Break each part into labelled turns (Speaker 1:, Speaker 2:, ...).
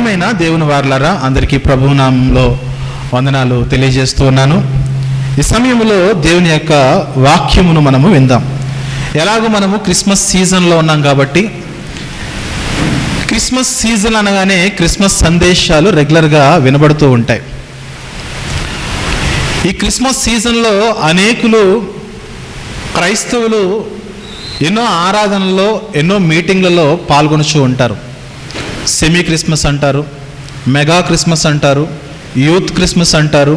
Speaker 1: ప్రియమైన దేవుని వారలారా, అందరికీ ప్రభువు నామములో వందనాలు తెలియజేస్తూ ఉన్నాను. ఈ సమయంలో దేవుని యొక్క వాక్యమును మనము విందాం. ఎలాగో మనము క్రిస్మస్ సీజన్లో ఉన్నాం కాబట్టి క్రిస్మస్ సీజన్ అనగానే క్రిస్మస్ సందేశాలు రెగ్యులర్గా వినబడుతూ ఉంటాయి. ఈ క్రిస్మస్ సీజన్లో అనేకులు క్రైస్తవులు ఎన్నో ఆరాధనల్లో ఎన్నో మీటింగ్లలో పాల్గొనుచూ ఉంటారు. సెమీ క్రిస్మస్ అంటారు, మెగా క్రిస్మస్ అంటారు, యూత్ క్రిస్మస్ అంటారు,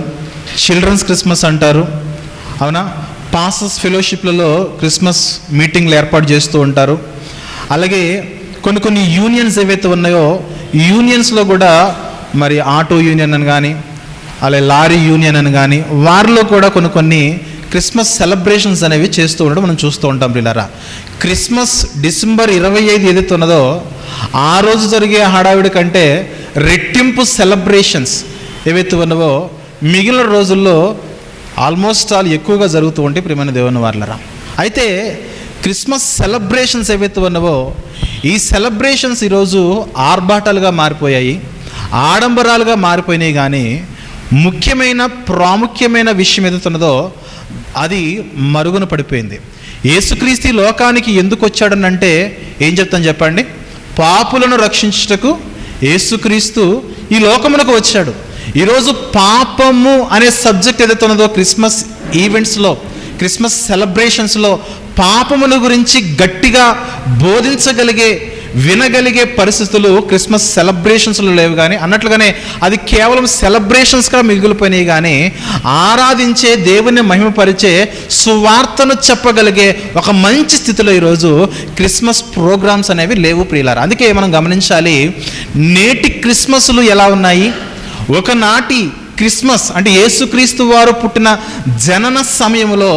Speaker 1: చిల్డ్రన్స్ క్రిస్మస్ అంటారు. అవునా, పాస్టర్స్ ఫెలోషిప్లలో క్రిస్మస్ మీటింగ్లు ఏర్పాటు చేస్తూ ఉంటారు. అలాగే కొన్ని యూనియన్స్ ఏవైతే ఉన్నాయో యూనియన్స్లో కూడా మరి ఆటో యూనియన్ అని కానీ అలాగే లారీ యూనియన్ అని కానీ వారిలో కూడా కొన్ని క్రిస్మస్ సెలబ్రేషన్స్ అనేవి చేస్తూ ఉండడం మనం చూస్తూ ఉంటాం. పిల్లరా, క్రిస్మస్ డిసెంబర్ 25 ఏదైతే ఉన్నదో ఆ రోజు జరిగే హడావిడి కంటే రెట్టింపు సెలబ్రేషన్స్ ఏవైతే ఉన్నావో మిగిలిన రోజుల్లో ఆల్మోస్ట్ ఆల్ ఎక్కువగా జరుగుతూ ఉంటాయి. ప్రియమైన దేవుని వారలారా, అయితే క్రిస్మస్ సెలబ్రేషన్స్ ఏవైతే ఉన్నావో ఈ సెలబ్రేషన్స్ ఈరోజు ఆర్భాటాలుగా మారిపోయాయి, ఆడంబరాలుగా మారిపోయినాయి. కానీ ముఖ్యమైన ప్రాముఖ్యమైన విషయం ఏదైతే ఉన్నదో అది మరుగున పడిపోయింది. యేసుక్రీస్తు లోకానికి ఎందుకు వచ్చాడనంటే ఏం చెప్తాను చెప్పండి? పాపులను రక్షించుటకు యేసుక్రీస్తు ఈ లోకమునకు వచ్చాడు. ఈరోజు పాపము అనే సబ్జెక్ట్ ఏదైతే ఉన్నదో క్రిస్మస్ ఈవెంట్స్లో, క్రిస్మస్ సెలబ్రేషన్స్లో పాపమును గురించి గట్టిగా బోధించగలిగే, వినగలిగే పరిస్థితులు క్రిస్మస్ సెలబ్రేషన్స్లో లేవు. కానీ అన్నట్లుగానే అది కేవలం సెలబ్రేషన్స్గా మిగిలిపోయినాయి. కానీ ఆరాధించే, దేవుని మహిమపరిచే, సువార్తను చెప్పగలిగే ఒక మంచి స్థితిలో ఈరోజు క్రిస్మస్ ప్రోగ్రామ్స్ అనేవి లేవు ప్రియులారా. అందుకే మనం గమనించాలి, నేటి క్రిస్మస్లు ఎలా ఉన్నాయి, ఒకనాటి క్రిస్మస్ అంటే యేసుక్రీస్తు వారు పుట్టిన జనన సమయంలో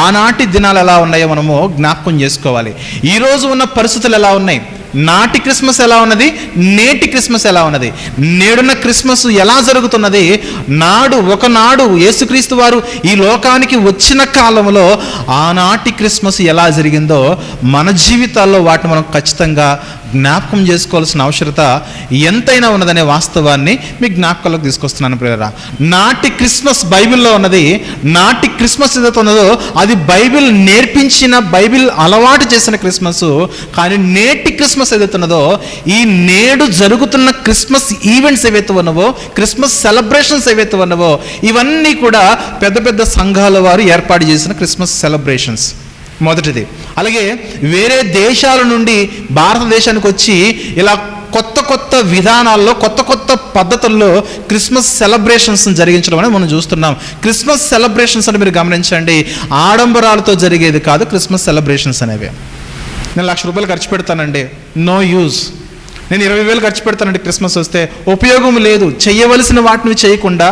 Speaker 1: ఆనాటి దినాలు ఎలా ఉన్నాయో మనము జ్ఞాపకం చేసుకోవాలి. ఈరోజు ఉన్న పరిస్థితులు ఎలా ఉన్నాయి, నాటి క్రిస్మస్ ఎలా ఉన్నది, నేటి క్రిస్మస్ ఎలా ఉన్నది, నేడున్న క్రిస్మస్ ఎలా జరుగుతున్నది, ఒకనాడు యేసుక్రీస్తు వారు ఈ లోకానికి వచ్చిన కాలంలో ఆనాటి క్రిస్మస్ ఎలా జరిగిందో మన జీవితాల్లో వాటిని మనం ఖచ్చితంగా జ్ఞాపకం చేసుకోవాల్సిన అవసరత ఎంతైనా ఉన్నదనే వాస్తవాన్ని మీ జ్ఞాపకాలకు తీసుకొస్తున్నాను ప్రియరా. నాటి క్రిస్మస్ బైబిల్లో ఉన్నది, నాటి క్రిస్మస్ ఏదైతే ఉన్నదో అది బైబిల్ నేర్పించిన, బైబిల్ అలవాటు చేసిన క్రిస్మస్. కానీ నేటి క్రిస్మస్ ఏదైతే ఉన్నదో, ఈ నేడు జరుగుతున్న క్రిస్మస్ ఈవెంట్స్ ఏవైతే ఉన్నావో, క్రిస్మస్ సెలబ్రేషన్స్ ఏవైతే ఉన్నావో ఇవన్నీ కూడా పెద్ద పెద్ద సంఘాల వారు ఏర్పాటు చేసిన క్రిస్మస్ సెలబ్రేషన్స్ మొదటిది. అలాగే వేరే దేశాల నుండి భారతదేశానికి వచ్చి ఇలా కొత్త విధానాల్లో, కొత్త పద్ధతుల్లో క్రిస్మస్ సెలబ్రేషన్స్ జరిగించడం అనేది మనం చూస్తున్నాం. క్రిస్మస్ సెలబ్రేషన్స్ అని మీరు గమనించండి, ఆడంబరాలతో జరిగేది కాదు క్రిస్మస్ సెలబ్రేషన్స్ అనేవి. నేను ₹1,00,000 ఖర్చు పెడతానండి, నో యూజ్. నేను 20,000 ఖర్చు పెడతానండి, క్రిస్మస్ వస్తే ఉపయోగం లేదు. చేయవలసిన వాటిని చేయకుండా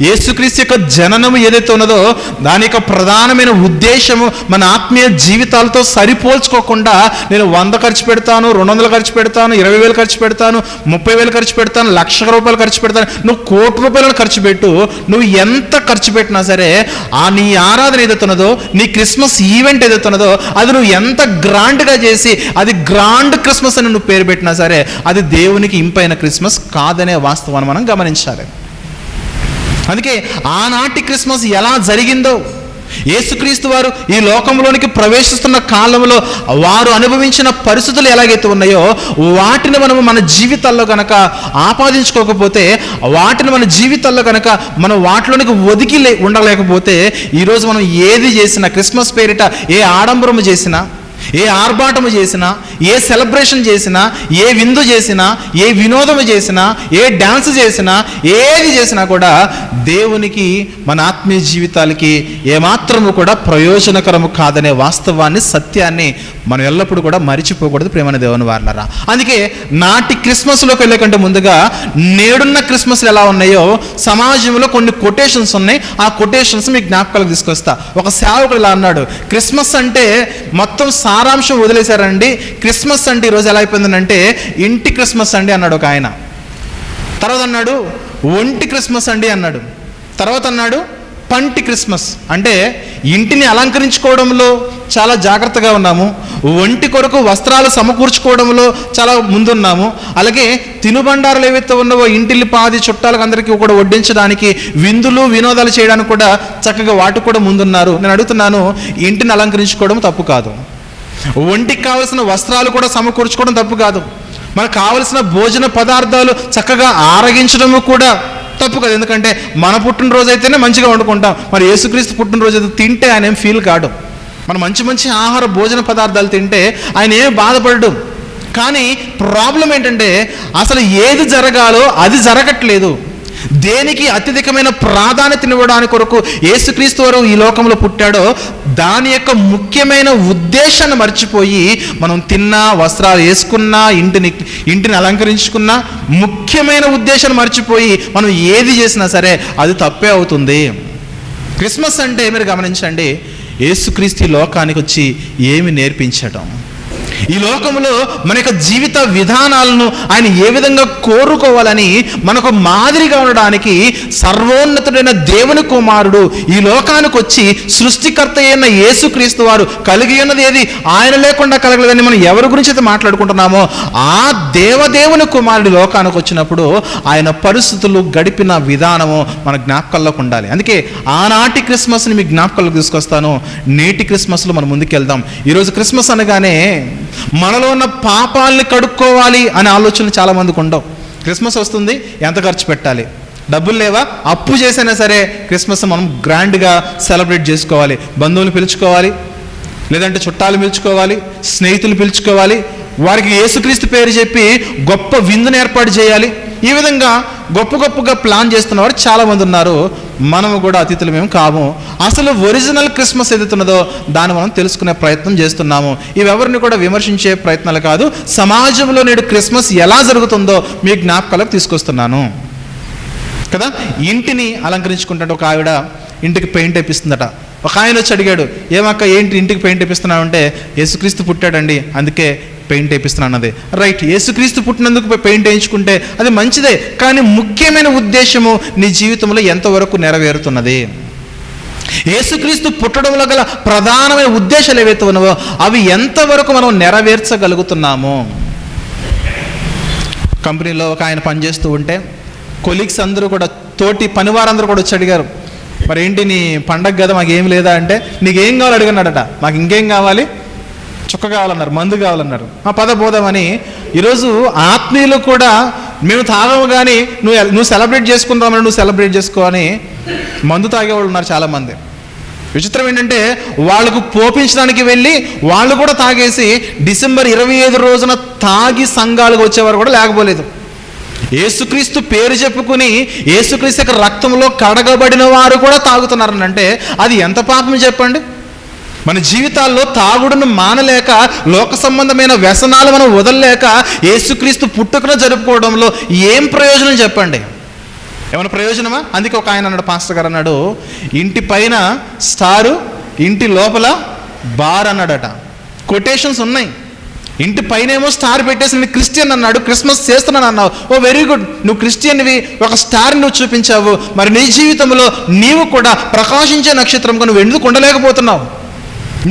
Speaker 1: యేసుక్రీస్తు యొక్క జననము ఏదైతే ఉన్నదో దాని యొక్క ప్రధానమైన ఉద్దేశము మన ఆత్మీయ జీవితాలతో సరిపోల్చుకోకుండా నేను 100 ఖర్చు పెడతాను, 200 ఖర్చు పెడతాను, 20,000 ఖర్చు పెడతాను, 30,000 ఖర్చు పెడతాను, ₹1,00,000 ఖర్చు పెడతాను. నువ్వు ₹1,00,00,000 ఖర్చు పెట్టు, నువ్వు ఎంత ఖర్చు పెట్టినా సరే ఆ నీ ఆరాధన ఏదైతే ఉన్నదో, నీ క్రిస్మస్ ఈవెంట్ ఏదైతే ఉన్నదో అది నువ్వు ఎంత గ్రాండ్గా చేసి అది గ్రాండ్ క్రిస్మస్ అని నువ్వు పేరు పెట్టినా సరే అది దేవునికి ఇంపైన క్రిస్మస్ కాదనే వాస్తవాన్ని మనం గమనించాలి. అందుకే ఆనాటి క్రిస్మస్ ఎలా జరిగిందో, యేసుక్రీస్తు వారు ఈ లోకంలోనికి ప్రవేశిస్తున్న కాలంలో వారు అనుభవించిన పరిస్థితులు ఎలాగైతే ఉన్నాయో వాటిని మనము మన జీవితాల్లో కనుక ఆపాదించుకోకపోతే, వాటిని మన జీవితాల్లో కనుక మనం వాటిలోనికి ఒదిగి ఉండలేకపోతే ఈరోజు మనం ఏది చేసినా, క్రిస్మస్ పేరిట ఏ ఆడంబరము చేసినా, ఏ ఆర్భాటము చేసినా, ఏ సెలబ్రేషన్ చేసినా, ఏ విందు చేసినా, ఏ వినోదము చేసినా, ఏ డ్యాన్స్ చేసినా, ఏది చేసినా కూడా దేవునికి, మన ఆత్మీయ జీవితాలకి ఏమాత్రము కూడా ప్రయోజనకరము కాదనే వాస్తవాన్ని, సత్యాన్ని మనం ఎల్లప్పుడూ కూడా మరిచిపోకూడదు ప్రియమైన దేవుని వారలారా. అందుకే నాటి క్రిస్మస్లోకి వెళ్ళే కంటే ముందుగా నేడున్న క్రిస్మస్లు ఎలా ఉన్నాయో సమాజంలో కొన్ని కొటేషన్స్ ఉన్నాయి. ఆ కొటేషన్స్ మీ జ్ఞాపకాలకు తీసుకొస్తా. ఒక సేవకుడు ఇలా అన్నాడు, క్రిస్మస్ అంటే మొత్తం సారాంశం వదిలేశారండి, క్రిస్మస్ అంటే ఈరోజు ఎలా అయిపోయిందంటే ఇంటి క్రిస్మస్ అండి అన్నాడు ఒక ఆయన. తర్వాత అన్నాడు ఒంటి క్రిస్మస్ అండి అన్నాడు. తర్వాత అన్నాడు పంటి క్రిస్మస్, అంటే ఇంటిని అలంకరించుకోవడంలో చాలా జాగ్రత్తగా ఉన్నాము, ఒంటి కొరకు వస్త్రాలు సమకూర్చుకోవడంలో చాలా ముందున్నాము. అలాగే తినుబండారాలు ఏవైతే ఉన్నావో ఇంటిల్లి పాది చుట్టాలకు అందరికీ కూడా వడ్డించడానికి, విందులు వినోదాలు చేయడానికి కూడా చక్కగా వాటికి కూడా ముందున్నారు. నేను అడుగుతున్నాను, ఇంటిని అలంకరించుకోవడం తప్పు కాదు, ఒంటికి కావలసిన వస్త్రాలు కూడా సమకూర్చుకోవడం తప్పు కాదు, మనకు కావలసిన భోజన పదార్థాలు చక్కగా ఆరగించడము కూడా తప్పు కాదు. ఎందుకంటే మన పుట్టినరోజు అయితేనే మంచిగా వండుకుంటాం, మరి యేసుక్రీస్తు పుట్టినరోజు అయితే తింటే ఆయన ఏం ఫీల్ కాడు. మనం మంచి మంచి ఆహార భోజన పదార్థాలు తింటే ఆయన ఏం బాధపడడు. కానీ ప్రాబ్లం ఏంటంటే అసలు ఏది జరగాలో అది జరగట్లేదు. దేనికి అత్యధికమైన ప్రాధాన్యతనివ్వడానికి కొరకు యేసుక్రీస్తు వారు ఈ లోకంలో పుట్టాడో దాని యొక్క ముఖ్యమైన ఉద్దేశాన్ని మర్చిపోయి మనం తిన్నా, వస్త్రాలు వేసుకున్నా, ఇంటిని అలంకరించుకున్నా ముఖ్యమైన ఉద్దేశాన్ని మర్చిపోయి మనం ఏది చేసినా సరే అది తప్పే అవుతుంది. క్రిస్మస్ అంటే మీరు గమనించండి, యేసుక్రీస్తు ఈ లోకానికి వచ్చి ఏమి నేర్పించడం, ఈ లోకంలో మన యొక్క జీవిత విధానాలను ఆయన ఏ విధంగా కోరుకోవాలని మనకు మాదిరిగా ఉండడానికి సర్వోన్నతుడైన దేవుని కుమారుడు ఈ లోకానికి వచ్చి సృష్టికర్త అయిన యేసుక్రీస్తు వారు కలిగి ఉన్నది ఏది ఆయన లేకుండా కలగలేదని మనం ఎవరి గురించి అయితే మాట్లాడుకుంటున్నామో ఆ దేవదేవుని కుమారుడు లోకానికి వచ్చినప్పుడు ఆయన పరిస్థితులు గడిపిన విధానము మన జ్ఞాపకాల్లోకి ఉండాలి. అందుకే ఆనాటి క్రిస్మస్ని మీ జ్ఞాపకాల్లోకి తీసుకొస్తాను. నేటి క్రిస్మస్లో మనం ముందుకెళ్దాం. ఈరోజు క్రిస్మస్ అనగానే మనలో ఉన్న పాపాలని కడుక్కోవాలి అనే ఆలోచనలు చాలామందికి ఉండవు. క్రిస్మస్ వస్తుంది, ఎంత ఖర్చు పెట్టాలి, డబ్బులు లేవా, అప్పు చేసైనా సరే క్రిస్మస్ మనం గ్రాండ్గా సెలబ్రేట్ చేసుకోవాలి, బంధువులు పిలుచుకోవాలి, లేదంటే చుట్టాలు పిలుచుకోవాలి, స్నేహితులు పిలుచుకోవాలి, వారికి యేసుక్రీస్తు పేరు చెప్పి గొప్ప విందును ఏర్పాటు చేయాలి. ఈ విధంగా గొప్పగా ప్లాన్ చేస్తున్నవారు చాలామంది ఉన్నారు. మనము కూడా అతిథులు మేము కాము. అసలు ఒరిజినల్ క్రిస్మస్ ఏదైతున్నదో దాన్ని మనం తెలుసుకునే ప్రయత్నం చేస్తున్నాము. ఇవెవరిని కూడా విమర్శించే ప్రయత్నాలు కాదు. సమాజంలో నేడు క్రిస్మస్ ఎలా జరుగుతుందో మీ జ్ఞాపకాలకు తీసుకొస్తున్నాను కదా. ఇంటిని అలంకరించుకుంటే ఒక ఆవిడ ఇంటికి పెయింట్ వేపిస్తుందట. ఒక ఆయన వచ్చి అడిగాడు, ఏమక్క ఏంటి ఇంటికి పెయింట్ వేపిస్తున్నావు అంటే, యేసుక్రీస్తు పుట్టాడండి అందుకే పెయింట్ వేపిస్తున్నాను అన్నది. రైట్, యేసుక్రీస్తు పుట్టినందుకు పెయింట్ వేయించుకుంటే అది మంచిదే, కానీ ముఖ్యమైన ఉద్దేశము నీ జీవితంలో ఎంతవరకు నెరవేరుతున్నది? యేసుక్రీస్తు పుట్టడంలో గల ప్రధానమైన ఉద్దేశాలు ఏవైతే ఉన్నావో అవి ఎంతవరకు మనం నెరవేర్చగలుగుతున్నాము? కంపెనీలో ఒక ఆయన పనిచేస్తూ ఉంటే కొలీగ్స్ అందరూ కూడా, తోటి పనివారందరూ కూడా వచ్చి అడిగారు, మరి ఏంటి నీ పండగ కదా మాకేం లేదా అంటే, నీకేం కావాలి అడిగినాడట. మాకు ఇంకేం కావాలి, చుక్క కావాలన్నారు, మందు కావాలన్నారు. పద పోదామని ఈరోజు ఆత్మీయులు కూడా మేము తాగము కానీ నువ్వు సెలబ్రేట్ చేసుకుందామని నువ్వు సెలబ్రేట్ చేసుకో అని మందు తాగేవాళ్ళు ఉన్నారు చాలామంది. విచిత్రం ఏంటంటే వాళ్ళకు పోపించడానికి వెళ్ళి వాళ్ళు కూడా తాగేసి డిసెంబర్ 25 రోజున తాగి సంఘాలకు వచ్చేవారు కూడా లేకపోలేదు. యేసుక్రీస్తు పేరు చెప్పుకుని యేసుక్రీస్తు యొక్క రక్తంలో కడగబడిన వారు కూడా తాగుతున్నారని అంటే అది ఎంత పాపం చెప్పండి. మన జీవితాల్లో తాగుడును మానలేక, లోక సంబంధమైన వ్యసనాలు మనం వదలలేక యేసుక్రీస్తు పుట్టుకను జరుపుకోవడంలో ఏం ప్రయోజనం చెప్పండి? ఏమైనా ప్రయోజనమా? అందుకే ఒక ఆయన అన్నాడు, పాస్టర్ గారు అన్నాడు, ఇంటి పైన స్టారు, ఇంటి లోపల బార్ అన్నాడట. కొటేషన్స్ ఉన్నాయి. ఇంటి పైన ఏమో స్టార్ పెట్టేసి నేను క్రిస్టియన్ అన్నాడు, క్రిస్మస్ చేస్తున్నాను అన్నావు, ఓ వెరీ గుడ్, నువ్వు క్రిస్టియన్వి, ఒక స్టార్ నువ్వు చూపించావు. మరి నీ జీవితంలో నీవు కూడా ప్రకాశించే నక్షత్రంగా నువ్వు ఎందుకు ఉండలేకపోతున్నావు?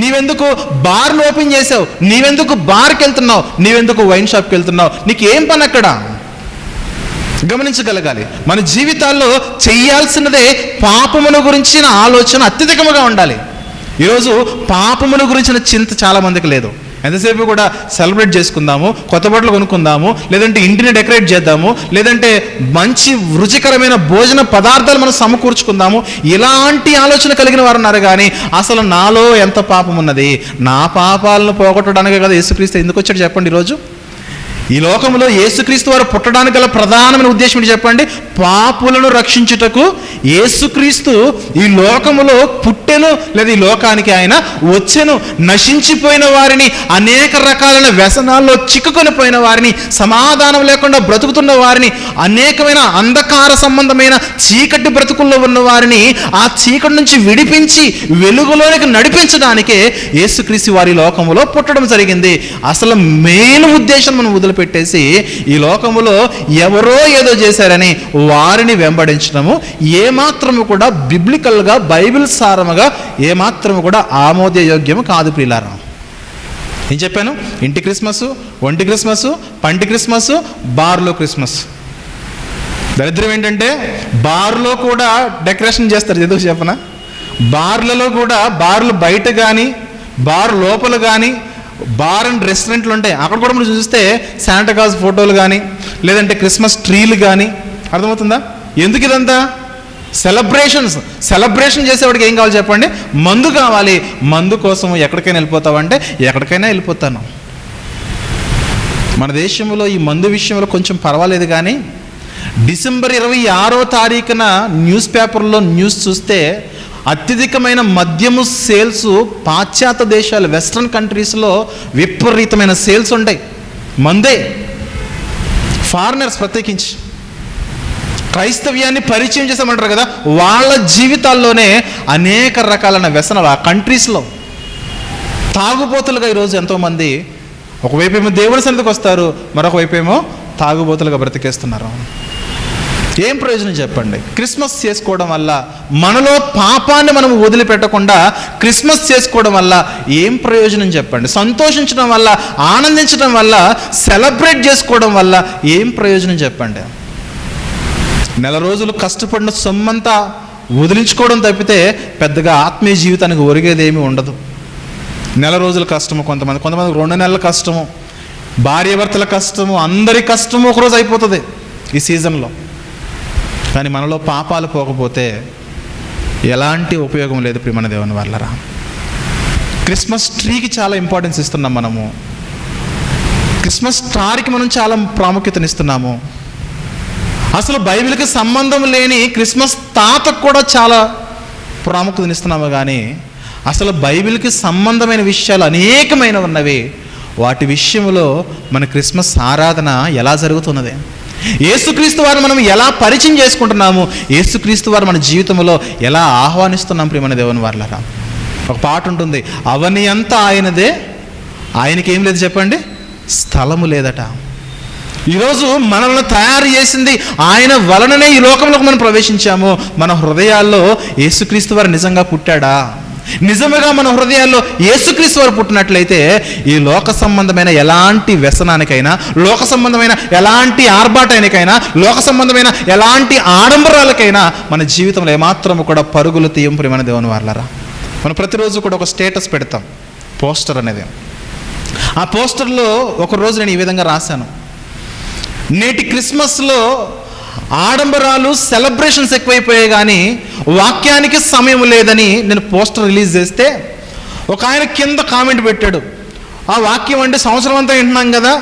Speaker 1: నీవెందుకు బార్లు ఓపెన్ చేసావు? నీవెందుకు బార్కి వెళ్తున్నావు? నీవెందుకు వైన్ షాప్కి వెళ్తున్నావు? నీకు ఏం పని అక్కడ? గమనించగలగాలి. మన జీవితాల్లో చెయ్యాల్సినదే పాపమును గురించిన ఆలోచన అత్యధికముగా ఉండాలి. ఈరోజు పాపమును గురించిన చింత చాలామందికి లేదు. ఎంతసేపు కూడా సెలబ్రేట్ చేసుకుందాము, కొత్త బట్టలు కొనుక్కుందాము, లేదంటే ఇంటిని డెకరేట్ చేద్దాము, లేదంటే మంచి రుచికరమైన భోజన పదార్థాలు మనం సమకూర్చుకుందాము, ఇలాంటి ఆలోచన కలిగిన వారు ఉన్నారు. కానీ అసలు నాలో ఎంత పాపం ఉన్నది, నా పాపాలను పోగొట్టడానికి కదా యేసుక్రీస్తు ఎందుకు వచ్చాడు చెప్పండి? ఈరోజు ఈ లోకంలో యేసుక్రీస్తు వారు పుట్టడానికి గల ప్రధానమైన ఉద్దేశం ఏంటి చెప్పండి? పాపులను రక్షించుటకు యేసుక్రీస్తు ఈ లోకములో పుట్టెను, లేదా ఈ లోకానికి ఆయన వచ్చెను. నశించిపోయిన వారిని, అనేక రకాలైన వ్యసనాల్లో చిక్కుకొని పోయిన వారిని, సమాధానం లేకుండా బ్రతుకుతున్న వారిని, అనేకమైన అంధకార సంబంధమైన చీకటి బ్రతుకుల్లో ఉన్న వారిని ఆ చీకటి నుంచి విడిపించి వెలుగులోనికి నడిపించడానికే యేసుక్రీస్తు వారి లోకములో పుట్టడం జరిగింది. అసలు మెయిన్ ఉద్దేశం మనం వదిలిపెట్టేసి ఈ లోకములో ఎవరో ఏదో చేశారని వారిని వెంబడించడము ఏమాత్రము కూడా బిబ్లికల్గా, బైబిల్ సారముగా ఏమాత్రము కూడా ఆమోదయోగ్యము కాదు ప్రియులారా. ఏం చెప్పాను? ఇంటి క్రిస్మస్, ఒంటి క్రిస్మస్, పంటి క్రిస్మస్, బార్లో క్రిస్మస్. దరిద్రం ఏంటంటే బార్లో కూడా డెకరేషన్ చేస్తారు. ఎందుకు చెప్పనా? బార్లలో కూడా, బార్లు బయట కానీ బార్ లోపల కానీ బార్ అండ్ రెస్టారెంట్లు ఉంటాయి, అక్కడ కూడా మనం చూస్తే శాంటాక్లాస్ ఫోటోలు కానీ లేదంటే క్రిస్మస్ ట్రీలు కానీ. అర్థమవుతుందా? ఎందుకు ఇదంతా? సెలబ్రేషన్ చేసేవాడికి ఏం కావాలి చెప్పండి? మందు కావాలి. మందు కోసం ఎక్కడికైనా వెళ్ళిపోతావంటే ఎక్కడికైనా వెళ్ళిపోతాను. మన దేశంలో ఈ మందు విషయంలో కొంచెం పర్వాలేదు, కానీ డిసెంబర్ 26వ తారీఖున న్యూస్ పేపర్లో న్యూస్ చూస్తే అత్యధికమైన మద్యము సేల్స్ పాశ్చాత్య దేశాలు, వెస్ట్రన్ కంట్రీస్లో విపరీతమైన సేల్స్ ఉంటాయి. మందే, ఫారినర్స్ ప్రత్యేకించి క్రైస్తవ్యాన్ని పరిచయం చేసామంటారు కదా, వాళ్ళ జీవితాల్లోనే అనేక రకాలైన వ్యసనాలు ఆ కంట్రీస్లో. తాగుబోతులుగా ఈరోజు ఎంతోమంది ఒకవైపు ఏమో దేవుడి సన్నిధికి వస్తారు, మరొక వైపు ఏమో తాగుబోతులుగా బ్రతికేస్తున్నారు. ఏం ప్రయోజనం చెప్పండి? క్రిస్మస్ చేసుకోవడం వల్ల మనలో పాపాన్ని మనం వదిలిపెట్టకుండా క్రిస్మస్ చేసుకోవడం వల్ల ఏం ప్రయోజనం చెప్పండి? సంతోషించడం వల్ల, ఆనందించడం వల్ల, సెలబ్రేట్ చేసుకోవడం వల్ల ఏం ప్రయోజనం చెప్పండి? నెల రోజులు కష్టపడిన సొమ్మంతా వదిలించుకోవడం తప్పితే పెద్దగా ఆత్మీయ జీవితానికి ఒరిగేది ఏమీ ఉండదు. నెల రోజుల కష్టము, కొంతమంది 2 నెలల కష్టము, భార్యాభర్తల కష్టము, అందరి కష్టము ఒకరోజు అయిపోతుంది ఈ సీజన్లో. కానీ మనలో పాపాలు పోకపోతే ఎలాంటి ఉపయోగం లేదు. ప్రియమైన దేవుని వాళ్ళరా, క్రిస్మస్ ట్రీకి చాలా ఇంపార్టెన్స్ ఇస్తున్నాం మనము. క్రిస్మస్ స్టార్కి మనం చాలా ప్రాముఖ్యతనిస్తున్నాము. అసలు బైబిల్కి సంబంధం లేని క్రిస్మస్ తాతకు కూడా చాలా ప్రాముఖ్యతనిస్తున్నాము. కానీ అసలు బైబిల్కి సంబంధమైన విషయాలు అనేకమైన ఉన్నవి. వాటి విషయంలో మన క్రిస్మస్ ఆరాధన ఎలా జరుగుతున్నది, యేసుక్రీస్తు వారిని మనం ఎలా పరిచయం చేసుకుంటున్నాము, యేసుక్రీస్తు వారు మన జీవితంలో ఎలా ఆహ్వానిస్తున్నాం. ప్రియమైన దేవుని వారలారా, ఒక పాట ఉంటుంది, అవని అంతా ఆయనదే, ఆయనకి ఏం లేదు చెప్పండి? స్థలము లేదట. ఈరోజు మనల్ని తయారు చేసింది ఆయన వలననే ఈ లోకంలోకి మనం ప్రవేశించాము. మన హృదయాల్లో యేసుక్రీస్తు వారు నిజంగా పుట్టాడా? నిజంగా మన హృదయాల్లో యేసుక్రీస్తు వారు పుట్టినట్లయితే ఈ లోక సంబంధమైన ఎలాంటి వ్యసనానికైనా, లోక సంబంధమైన ఎలాంటి ఆర్భాటానికైనా, లోక సంబంధమైన ఎలాంటి ఆడంబరాలకైనా మన జీవితంలో ఏమాత్రము కూడా పరుగులు తీయం. ప్రియమైన దేవుని వారలారా, మనం ప్రతిరోజు కూడా ఒక స్టేటస్ పెడతాం, పోస్టర్ అనేది. ఆ పోస్టర్లో ఒకరోజు నేను ఈ విధంగా రాశాను, నేటి క్రిస్మస్లో ఆడంబరాలు, సెలబ్రేషన్స్ ఎక్కువైపోయాయి కానీ వాక్యానికి సమయం లేదని నేను పోస్టర్ రిలీజ్ చేస్తే ఒక ఆయన కింద కామెంట్ పెట్టాడు, ఆ వాక్యం అంటే సంవత్సరం అంతా వింటున్నాం కదా,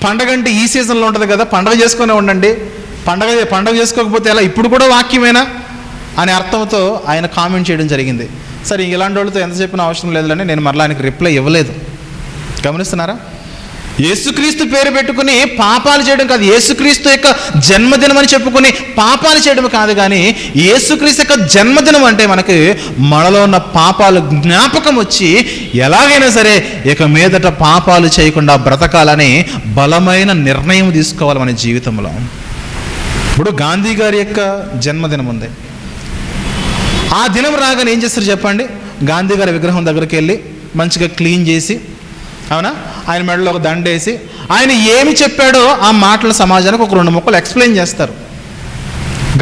Speaker 1: పండగ అంటే ఈ సీజన్లో ఉంటుంది కదా, పండగ చేసుకునే ఉండండి, పండగ చేసుకోకపోతే ఎలా, ఇప్పుడు కూడా వాక్యమేనా అనే అర్థంతో ఆయన కామెంట్ చేయడం జరిగింది. సరే, ఇలాంటి వాళ్ళతో ఎంత చెప్పిన అవసరం లేదని నేను మరలా ఆయనకు రిప్లై ఇవ్వలేదు. గమనిస్తున్నారా? యేసుక్రీస్తు పేరు పెట్టుకుని పాపాలు చేయడం కాదు, యేసుక్రీస్తు యొక్క జన్మదినం అని చెప్పుకుని పాపాలు చేయడం కాదు. కానీ యేసుక్రీస్తు యొక్క జన్మదినం అంటే మనకి మనలో ఉన్న పాపాలు జ్ఞాపకం వచ్చి ఎలాగైనా సరే ఇక మీదట పాపాలు చేయకుండా బ్రతకాలని బలమైన నిర్ణయం తీసుకోవాలి మన జీవితంలో. ఇప్పుడు గాంధీ గారి యొక్క జన్మదినం ఉంది. ఆ దినం రాగానే ఏం చేస్తారు చెప్పండి? గాంధీ గారి విగ్రహం దగ్గరికి వెళ్ళి మంచిగా క్లీన్ చేసి, అవునా, ఆయన మెడలో ఒక దండేసి ఆయన ఏమి చెప్పాడో ఆ మాటల సమాజానికి ఒక 2 ముక్కలు ఎక్స్ప్లెయిన్ చేస్తారు.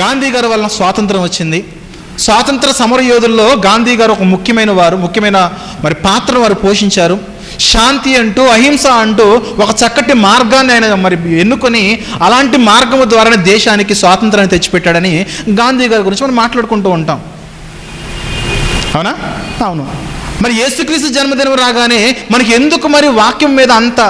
Speaker 1: గాంధీ గారి వలన స్వాతంత్రం వచ్చింది. స్వాతంత్ర సమర యోధుల్లో గాంధీ గారు ఒక ముఖ్యమైన మరి పాత్రను వారు పోషించారు. శాంతి అంటూ, అహింస అంటూ ఒక చక్కటి మార్గాన్ని ఆయన మరి ఎన్నుకొని అలాంటి మార్గము ద్వారానే దేశానికి స్వాతంత్రాన్ని తెచ్చిపెట్టాడని గాంధీ గారి గురించి మనం మాట్లాడుకుంటూ ఉంటాం. అవునా? అవును. మరి యేసుక్రీస్తు జన్మదినం రాగానే మనకి ఎందుకు మరి వాక్యం మీద అంత?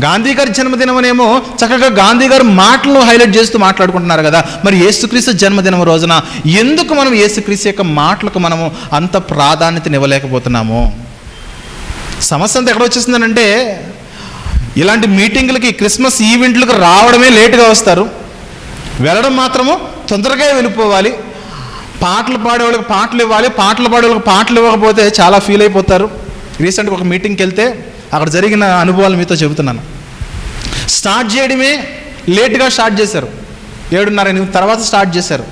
Speaker 1: గాంధీ గారి జన్మదినం అనేమో చక్కగా గాంధీ గారి మాటలను హైలైట్ చేస్తూ మాట్లాడుకుంటున్నారు కదా, మరి యేసుక్రీస్తు జన్మదినం రోజున ఎందుకు మనం యేసుక్రీస్తు యొక్క మాటలకు మనము అంత ప్రాధాన్యత ఇవ్వలేకపోతున్నాము? సమస్య అంతా ఎక్కడ వచ్చేస్తుందనంటే, ఇలాంటి మీటింగులకి, క్రిస్మస్ ఈవెంట్లకు రావడమే లేటుగా వస్తారు, వెళ్ళడం మాత్రము తొందరగా వెళ్ళిపోవాలి. పాటలు పాడేవాళ్ళకి పాటలు ఇవ్వాలి, పాటలు పాడేవాళ్ళకి పాటలు ఇవ్వకపోతే చాలా ఫీల్ అయిపోతారు. రీసెంట్గా ఒక మీటింగ్కి వెళ్తే అక్కడ జరిగిన అనుభవాలు మీతో చెబుతున్నాను. స్టార్ట్ చేయడమే లేట్గా స్టార్ట్ చేశారు, 7:30 తర్వాత స్టార్ట్ చేశారు.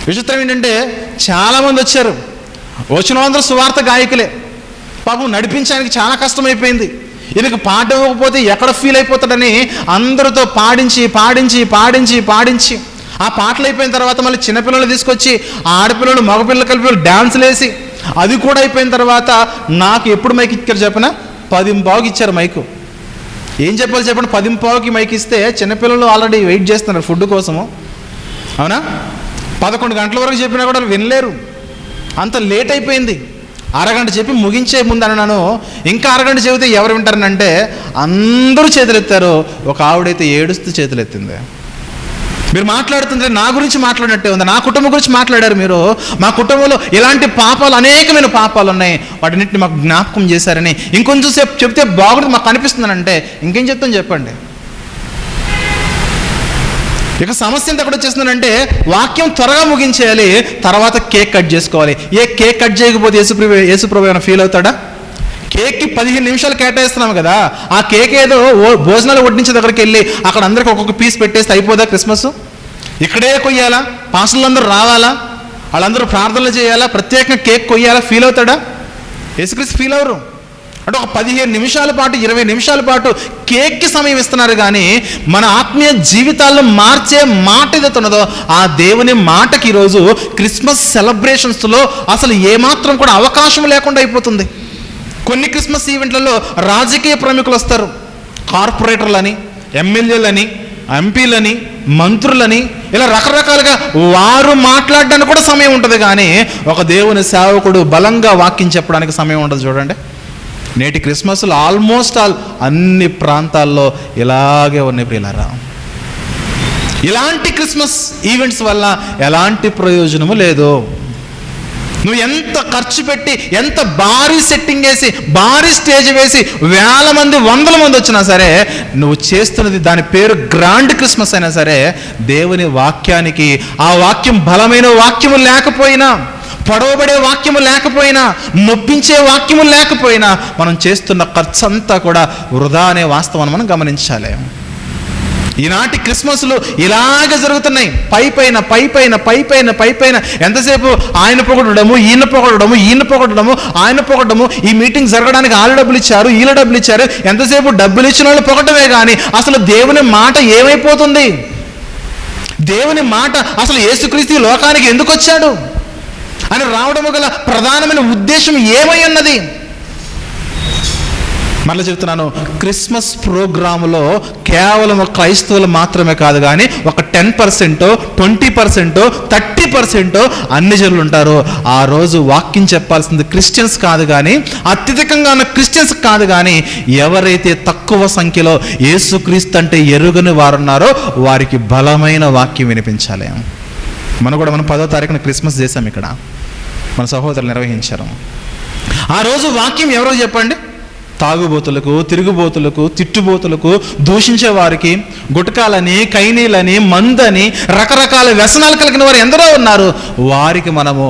Speaker 1: విచిత్రం ఏంటంటే చాలామంది వచ్చారు, వచ్చిన వాళ్ళందరూ సువార్త గాయకులే. పాపం నడిపించడానికి చాలా కష్టమైపోయింది. ఈయనకు పాట ఇవ్వకపోతే ఎక్కడ ఫీల్ అయిపోతాడని అందరితో పాడించి పాడించి పాడించి పాడించి ఆ పాటలు అయిపోయిన తర్వాత మళ్ళీ చిన్నపిల్లలు తీసుకొచ్చి ఆడపిల్లలు మగపిల్లలు కలిపి డ్యాన్సులు వేసి అది కూడా అయిపోయిన తర్వాత నాకు ఎప్పుడు మైక్ ఇచ్చారు చెప్పిన 10:15 ఇచ్చారు మైకు. ఏం చెప్పాలి చెప్పండి, 10:15కి మైక్ ఇస్తే చిన్నపిల్లలు ఆల్రెడీ వెయిట్ చేస్తున్నారు ఫుడ్ కోసము, అవునా? 11 గంటల వరకు చెప్పినా కూడా వినలేరు, అంత లేట్ అయిపోయింది. అరగంట చెప్పి ముగించే ముందు అన్నాను, ఇంకా అరగంట చెబితే ఎవరు వింటారనంటే అందరూ చేతులు ఎత్తారు. ఒక ఆవిడైతే ఏడుస్తూ చేతులు ఎత్తింది. మీరు మాట్లాడుతుంటే నా గురించి మాట్లాడినట్టే ఉంది, నా కుటుంబం గురించి మాట్లాడారు మీరు. మా కుటుంబంలో ఇలాంటి పాపాలు, అనేకమైన పాపాలు ఉన్నాయి, వాటిన్నింటిని మాకు జ్ఞాపకం చేశారని ఇంకొంచెం సేపు చెప్తే బాగుంటుంది మాకు అనిపిస్తుందనంటే ఇంకేం చెప్తాను చెప్పండి. ఇక సమస్య ఎంత ఎక్కడ వచ్చేస్తుందంటే వాక్యం త్వరగా ముగించేయాలి, తర్వాత కేక్ కట్ చేసుకోవాలి. ఏ కేక్ కట్ చేయకపోతే యేసుప్రభు ఏమైనా ఫీల్ అవుతాడా? కేక్కి 15 నిమిషాలు కేటాయిస్తున్నాము కదా, ఆ కేక్ ఏదో భోజనాలు వడ్డించే దగ్గరికి వెళ్ళి అక్కడ అందరికి ఒక్కొక్క పీస్ పెట్టేస్తే అయిపోదా క్రిస్మస్? ఇక్కడే కొయ్యాలా? పాస్టర్లందరూ రావాలా? వాళ్ళందరూ ప్రార్థనలు చేయాలా? ప్రత్యేకంగా కేక్ కొయ్యాలా? ఫీల్ అవుతాడా? యేసుక్రీస్తు ఫీల్ అవరు. అంటే ఒక 15 నిమిషాల పాటు 20 నిమిషాల పాటు కేక్కి సమయం ఇస్తున్నారు, కానీ మన ఆత్మీయ జీవితాల్లో మార్చే మాట ఏదైతే ఉన్నదో ఆ దేవుని మాటకి ఈరోజు క్రిస్మస్ సెలబ్రేషన్స్లో అసలు ఏమాత్రం కూడా అవకాశం లేకుండా అయిపోతుంది. కొన్ని క్రిస్మస్ ఈవెంట్లలో రాజకీయ ప్రముఖులు వస్తారు, కార్పొరేటర్లని, ఎమ్మెల్యేలని, ఎంపీలని, మంత్రులని, ఇలా రకరకాలుగా వారు మాట్లాడడానికి కూడా సమయం ఉంటుంది, కానీ ఒక దేవుని సేవకుడు బలంగా వాక్యం చెప్పడానికి సమయం ఉండదు. చూడండి, నేటి క్రిస్మస్లు ఆల్మోస్ట్ అన్ని ప్రాంతాల్లో ఇలాగే ఉన్నాయి ప్రియులారా. ఇలాంటి క్రిస్మస్ ఈవెంట్స్ వల్ల ఎలాంటి ప్రయోజనము లేదు. నువ్వు ఎంత ఖర్చు పెట్టి, ఎంత భారీ సెట్టింగ్ వేసి, భారీ స్టేజ్ వేసి, 1000 మంది 100 మంది వచ్చినా సరే, నువ్వు చేస్తున్నది దాని పేరు గ్రాండ్ క్రిస్మస్ అయినా సరే, దేవుని వాక్యానికి, ఆ వాక్యం బలమైన వాక్యము లేకపోయినా, పొడవబడే వాక్యము లేకపోయినా, నొప్పించే వాక్యము లేకపోయినా, మనం చేస్తున్న ఖర్చు అంతా కూడా వృధా అనే వాస్తవాన్ని మనం గమనించాలి. ఈనాటి క్రిస్మస్లు ఇలాగే జరుగుతున్నాయి, పైపైన ఎంతసేపు ఆయన పొగడము, ఈయన పొగడము, ఆయన పొగడము. ఈ మీటింగ్ జరగడానికి వాళ్ళు డబ్బులు ఇచ్చారు, వీళ్ళు డబ్బులు ఇచ్చారు, ఎంతసేపు డబ్బులు ఇచ్చిన వాళ్ళు పొగటమే, కానీ అసలు దేవుని మాట ఏమైపోతుంది? దేవుని మాట అసలు యేసుక్రీస్తు లోకానికి ఎందుకు వచ్చాడు అని రావడము గల ప్రధానమైన ఉద్దేశం ఏమై ఉన్నది? మళ్ళీ చెప్తున్నాను, క్రిస్మస్ ప్రోగ్రాములో కేవలం క్రైస్తవులు మాత్రమే కాదు, కానీ ఒక 10%, 20%, 30% అన్ని జనులు ఉంటారు. ఆ రోజు వాక్యం చెప్పాల్సింది క్రిస్టియన్స్ కాదు, కానీ అత్యధికంగా ఉన్న క్రిస్టియన్స్ కాదు, కానీ ఎవరైతే తక్కువ సంఖ్యలో యేసుక్రీస్తు అంటే ఎరుగని వారున్నారో వారికి బలమైన వాక్యం వినిపించాలి. మనం 10వ తారీఖున క్రిస్మస్ చేశాం, ఇక్కడ మన సహోదరులు నిర్వహించారు. ఆ రోజు వాక్యం ఎవరో చెప్పండి? తాగుబోతులకు, తిరుగుబోతులకు, తిట్టుబోతులకు, దూషించే వారికి, గుటకాలని, కైనీలని, మందని, రకరకాల వ్యసనాలు కలిగిన వారు ఎందరో ఉన్నారు. వారికి మనము,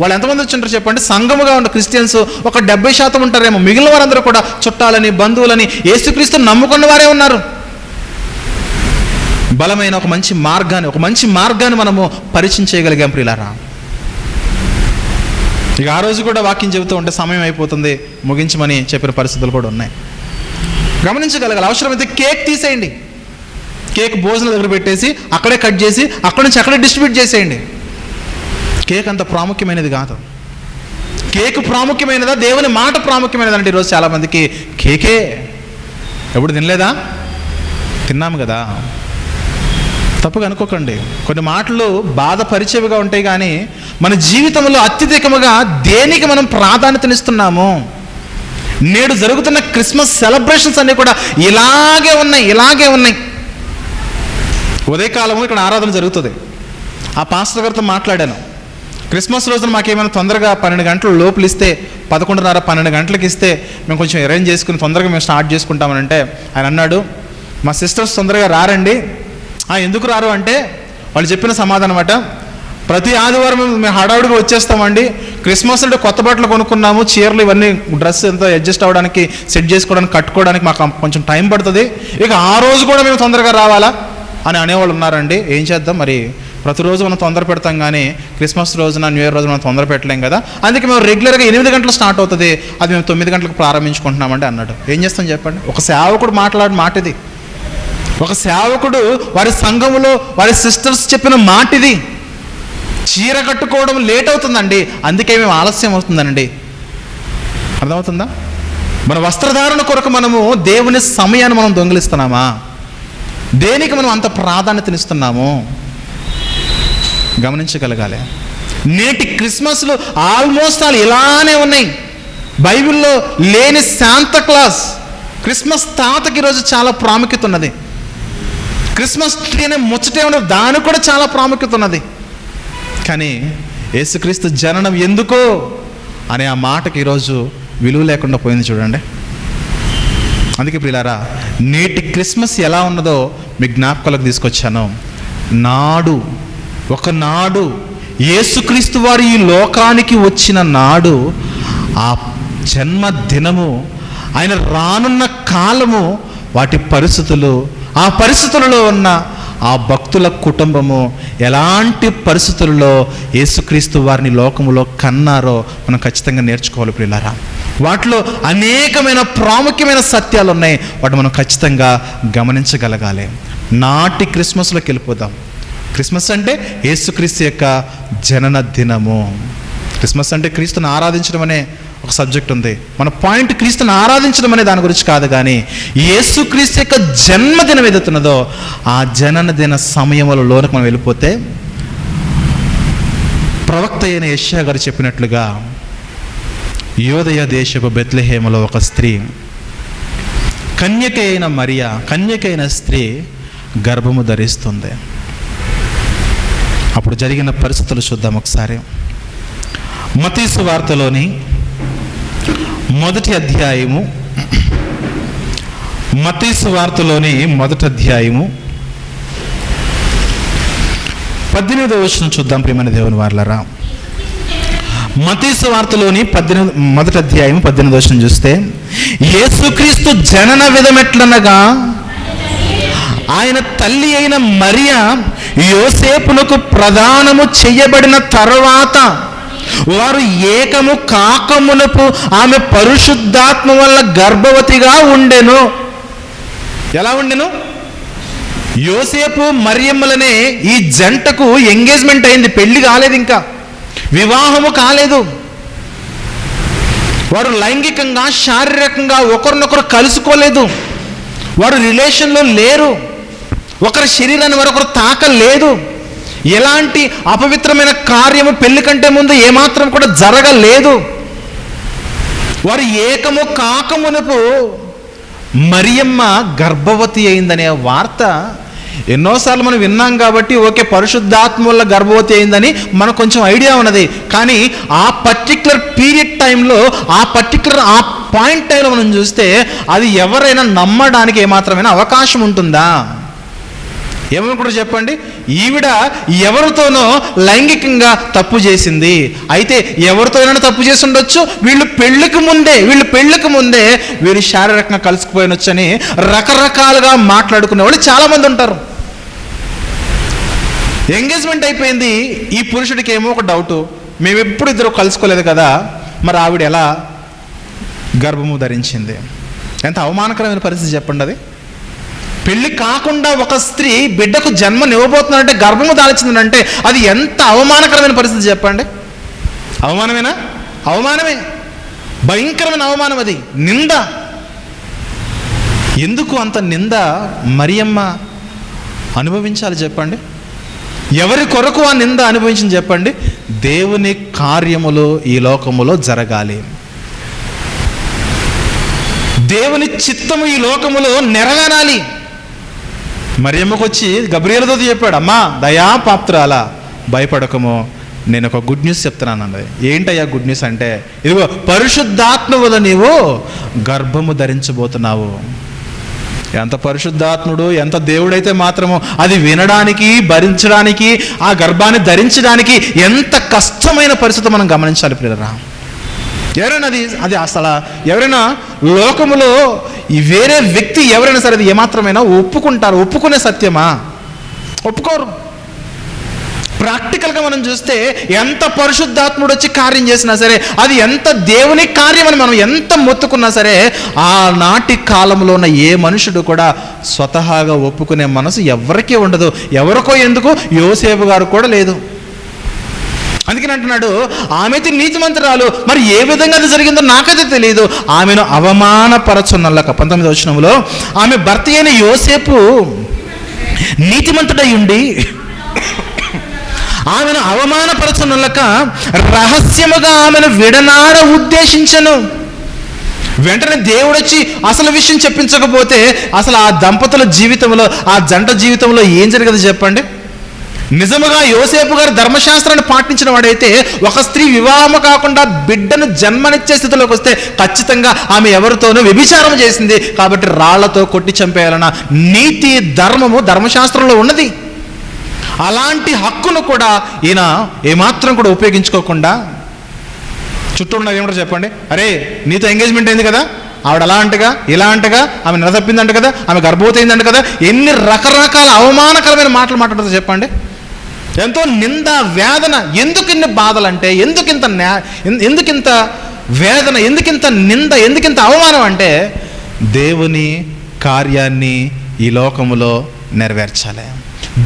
Speaker 1: వాళ్ళు ఎంతమంది వచ్చింటారు చెప్పండి? సంఘముగా ఉన్న క్రిస్టియన్స్ ఒక 70% ఉంటారేమో. మిగిలిన వారందరూ కూడా చుట్టాలని, బంధువులని, యేసుక్రీస్తుని నమ్ముకున్న వారే ఉన్నారు. బలమైన ఒక మంచి మార్గాన్ని మనము పరిచయం చేయగలిగాం ప్రియులారా. ఇక ఆ రోజు కూడా వాక్యం చెబుతూ ఉంటే సమయం అయిపోతుంది, ముగించమని చెప్పిన పరిస్థితులు కూడా ఉన్నాయి. గమనించగలగాలి. అవసరమైతే కేక్ తీసేయండి, కేక్ భోజనం దగ్గర పెట్టేసి అక్కడే కట్ చేసి అక్కడి నుంచి అక్కడే డిస్ట్రిబ్యూట్ చేసేయండి. కేక్ అంత ప్రాముఖ్యమైనది కాదు. కేక్ ప్రాముఖ్యమైనదా? దేవుని మాట ప్రాముఖ్యమైనది అంటే ఈరోజు చాలామందికి కేకే. ఎప్పుడు తినలేదా? తిన్నాము కదా. తప్పుగా అనుకోకండి, కొన్ని మాటలు బాధపరిచేవిగా ఉంటాయి, కానీ మన జీవితంలో అత్యధికముగా దేనికి మనం ప్రాధాన్యతనిస్తున్నాము? నేడు జరుగుతున్న క్రిస్మస్ సెలబ్రేషన్స్ అన్నీ కూడా ఇలాగే ఉన్నాయి. ఉదయకాలము ఇక్కడ ఆరాధన జరుగుతుంది. ఆ పాస్టర్ గారితో మాట్లాడాను. క్రిస్మస్ రోజున మాకేమైనా తొందరగా 12 గంటల లోపల ఇస్తే, 11:30, 12 గంటలకు ఇస్తే మేము కొంచెం అరేంజ్ చేసుకుని తొందరగా మేము స్టార్ట్ చేసుకుంటామనంటే ఆయన అన్నాడు, మా సిస్టర్స్ తొందరగా రారండి. ఎందుకు రారు అంటే వాళ్ళు చెప్పిన సమాధానం అన్నమాట, ప్రతి ఆదివారం మేము హడావుడిగా వచ్చేస్తామండి, క్రిస్మస్ అంటే కొత్త బట్టలు కొనుక్కున్నాము, చీరలు ఇవన్నీ డ్రెస్ ఎంత అడ్జస్ట్ అవ్వడానికి, సెట్ చేసుకోవడానికి, కట్టుకోవడానికి మాకు కొంచెం టైం పడుతుంది, ఇక ఆ రోజు కూడా మేము తొందరగా రావాలా అని అనేవాళ్ళు ఉన్నారండి. ఏం చేద్దాం మరి, ప్రతిరోజు మనం తొందర పెడతాం, కానీ క్రిస్మస్ రోజున, న్యూ ఇయర్ రోజున మనం తొందర పెట్టలేం కదా, అందుకే మేము రెగ్యులర్గా 8 గంటలు స్టార్ట్ అవుతుంది, అది మేము 9 గంటలకు ప్రారంభించుకుంటున్నామంటే అన్నాడు. ఏం చేస్తాం చెప్పండి? ఒక సేవకుడు మాట్లాడిన మాట ఇది. ఒక సేవకుడు వారి సంఘములో వారి సిస్టర్స్ చెప్పిన మాట ఇది. చీర కట్టుకోవడం లేట్ అవుతుందండి, అందుకే మేము ఆలస్యం అవుతుందండి. అర్థమవుతుందా? మన వస్త్రధారణ కొరకు మనము దేవుని సమయాన్ని మనం దొంగిలిస్తున్నామా? దేనికి మనం అంత ప్రాధాన్యతనిస్తున్నాము గమనించగలగాలి. నేటి క్రిస్మస్లు ఆల్మోస్ట్ ఆల్ ఇలానే ఉన్నాయి. బైబిల్లో లేని శాంతాక్లాస్, క్రిస్మస్ తాతకి ఈరోజు చాలా ప్రాముఖ్యత ఉన్నది. క్రిస్మస్ ట్రీ అనే ముచ్చటే ఉన్నది, దానికి కూడా చాలా ప్రాముఖ్యత ఉన్నది. కానీ యేసుక్రీస్తు జననం ఎందుకో అనే ఆ మాటకి ఈరోజు విలువ లేకుండా పోయింది చూడండి. అందుకే ప్రియులారా, నేటి క్రిస్మస్ ఎలా ఉన్నదో మీ జ్ఞాపకాలకు తీసుకొచ్చాను. ఒకనాడు యేసుక్రీస్తు వారు ఈ లోకానికి వచ్చిన నాడు, ఆ జన్మదినము, ఆయన రానున్న కాలము, వాటి పరిస్థితులు, ఆ పరిస్థితులలో ఉన్న ఆ భక్తుల కుటుంబము ఎలాంటి పరిస్థితుల్లో యేసుక్రీస్తు వారిని లోకములో కన్నారో మనం ఖచ్చితంగా నేర్చుకోవాలి ప్రియులారా. వాటిలో అనేకమైన ప్రాముఖ్యమైన సత్యాలు ఉన్నాయి, వాటి మనం ఖచ్చితంగా గమనించగలగాలి. నాటి క్రిస్మస్లోకి వెళ్ళిపోదాం. క్రిస్మస్ అంటే యేసుక్రీస్తు యొక్క జనన దినము. క్రిస్మస్ అంటే క్రీస్తుని ఆరాధించడం అనే ఒక సబ్జెక్ట్ ఉంది. మన పాయింట్ క్రీస్తుని ఆరాధించడం అనే దాని గురించి కాదు, కానీ యేసుక్రీస్తు యొక్క జన్మదినం ఏదైతున్నదో ఆ జనన సమయంలోనికి మనం వెళ్ళిపోతే, ప్రవక్త అయిన యెషయా గారు చెప్పినట్లుగా యోదయ దేశపు బెత్లెహేములో ఒక స్త్రీ, కన్యకైన మరియా, కన్యకైన స్త్రీ గర్భము ధరిస్తుంది. అప్పుడు జరిగిన పరిస్థితులు చూద్దాం ఒకసారి. మత్తయి సువార్తలోని మొదటి అధ్యాయము, మత్తయి సువార్తలోని మొదటి అధ్యాయము 18వ వచనం చూద్దాం ప్రియమైన దేవుని వారలారా. మత్తయి సువార్తలోని మొదటి అధ్యాయం 18వ వచనం చూస్తే, యేసుక్రీస్తు జనన విధమెట్లనగా ఆయన తల్లి అయిన మరియా యోసేపునకు ప్రదానము చెయ్యబడిన తర్వాత వారు ఏకము కాకమునపు ఆమె పరిశుద్ధాత్మ వల్ల గర్భవతిగా ఉండెను. ఎలా ఉండెను? యోసేపు మరియమ్మలనే ఈ జంటకు ఎంగేజ్మెంట్ అయింది, పెళ్లి కాలేదు, ఇంకా వివాహము కాలేదు. వారు లైంగికంగా, శారీరకంగా ఒకరినొకరు కలుసుకోలేదు. వారు రిలేషన్లో లేరు. ఒకరి శరీరాన్ని మరొకరు తాకలేదు. ఎలాంటి అపవిత్రమైన కార్యము పెళ్లి కంటే ముందు ఏమాత్రం కూడా జరగలేదు. వారు ఏకము కాకమునపు మరియమ్మ గర్భవతి అయిందనే వార్త ఎన్నోసార్లు మనం విన్నాం కాబట్టి ఓకే, పరిశుద్ధాత్మ వల్ల గర్భవతి అయిందని మనకు కొంచెం ఐడియా ఉన్నది. కానీ ఆ పర్టిక్యులర్ పీరియడ్ టైంలో, ఆ పాయింట్ టైంలో మనం చూస్తే అది ఎవరైనా నమ్మడానికి ఏమాత్రమైనా అవకాశం ఉంటుందా? ఏమనుకుంటారు చెప్పండి? ఈవిడ ఎవరితోనో లైంగికంగా తప్పు చేసింది, అయితే ఎవరితోనైనా తప్పు చేసి ఉండొచ్చు, వీళ్ళు పెళ్ళికి ముందే వీళ్ళు శారీరకంగా కలిసిపోయినొచ్చని రకరకాలుగా మాట్లాడుకునే వాళ్ళు చాలామంది ఉంటారు. ఎంగేజ్మెంట్ అయిపోయింది, ఈ పురుషుడికి ఏమో ఒక డౌటు, మేము ఎప్పుడు ఇద్దరు కలుసుకోలేదు కదా, మరి ఆవిడ ఎలా గర్భము ధరించింది? ఎంత అవమానకరమైన పరిస్థితి చెప్పండి అది. పెళ్ళి కాకుండా ఒక స్త్రీ బిడ్డకు జన్మనివ్వబోతున్నారంటే, గర్భము దాల్చిందంటే అది ఎంత అవమానకరమైన పరిస్థితి చెప్పండి. అవమానమేనా? అవమానమే, భయంకరమైన అవమానం, అది నింద. ఎందుకు అంత నింద మరియమ్మ అనుభవించాలి చెప్పండి? ఎవరి కొరకు ఆ నింద అనుభవించింది చెప్పండి? దేవుని కార్యములు ఈ లోకములో జరగాలి, దేవుని చిత్తము ఈ లోకములో నెరవేరాలి. మరియమ్మకు వచ్చి గబ్రియేలుతో చెప్పాడు, అమ్మా దయాపాత్రాల భయపడకము, నేను ఒక గుడ్ న్యూస్ చెప్తున్నాను అన్నది. ఏంటయ్యా గుడ్ న్యూస్ అంటే, ఇదిగో పరిశుద్ధాత్మ వల్ల నీవు గర్భము ధరించబోతున్నావు. ఎంత పరిశుద్ధాత్ముడు, ఎంత దేవుడైతే మాత్రము అది వినడానికి, భరించడానికి, ఆ గర్భాన్ని ధరించడానికి ఎంత కష్టమైన పరిస్థితి మనం గమనించాలి ప్రియరా. ఎవరైనా అది అసలు ఎవరైనా లోకములో ఈ వేరే వ్యక్తి ఎవరైనా సరే అది ఏమాత్రమైనా ఒప్పుకుంటారు? ఒప్పుకునే సత్యమా? ఒప్పుకోరు. ప్రాక్టికల్గా మనం చూస్తే ఎంత పరిశుద్ధాత్ముడు వచ్చి కార్యం చేసినా సరే, అది ఎంత దేవుని కార్యం అని మనం ఎంత మొత్తుకున్నా సరే, ఆనాటి కాలంలో ఉన్న ఏ మనుషుడు కూడా స్వతహాగా ఒప్పుకునే మనసు ఎవరికీ ఉండదు. ఎవరికో ఎందుకు, యోసేపు గారు కూడా లేదు. అందుకని అంటున్నాడు, ఆమెతే నీతిమంతురాలు, మరి ఏ విధంగా అది జరిగిందో నాకైతే తెలియదు, ఆమెను అవమానపరచున్నల్లక. 19వ వచనంలో, ఆమె భర్త అయిన యోసేపు నీతిమంతుడై ఉండి ఆమెను అవమానపరచున్నల్లక రహస్యముగా ఆమెను విడనాడ ఉద్దేశించను. వెంటనే దేవుడు వచ్చి అసలు విషయం చెప్పించకపోతే అసలు ఆ దంపతుల జీవితంలో, ఆ జంట జీవితంలో ఏం జరగదు చెప్పండి? నిజముగా యోసేపు గారు ధర్మశాస్త్రాన్ని పాటించిన వాడైతే, ఒక స్త్రీ వివాహము కాకుండా బిడ్డను జన్మనిచ్చే స్థితిలోకి వస్తే ఖచ్చితంగా ఆమె ఎవరితోనూ వ్యభిచారం చేసింది కాబట్టి రాళ్లతో కొట్టి చంపేయాలన్న నీతి ధర్మము ధర్మశాస్త్రంలో ఉన్నది. అలాంటి హక్కును కూడా ఈయన ఏమాత్రం కూడా ఉపయోగించుకోకుండా, చుట్టూ ఉన్నది ఏమిటో చెప్పండి, అరే నీతో ఎంగేజ్మెంట్ అయింది కదా, ఆవిడ అలా అంటగా ఇలా అంటగా, ఆమె నెల తప్పిందంట కదా, ఆమె గర్భవతి అయిందంట కదా, ఎన్ని రకరకాల అవమానకరమైన మాటలు మాట్లాడుతుందో చెప్పండి. ఎంతో నింద వేదన. ఎందుకు ఇన్ని బాధలు అంటే, ఎందుకింత వేదన, ఎందుకింత నింద, ఎందుకింత అవమానం అంటే, దేవుని కార్యాన్ని ఈ లోకములో నెరవేర్చాలి,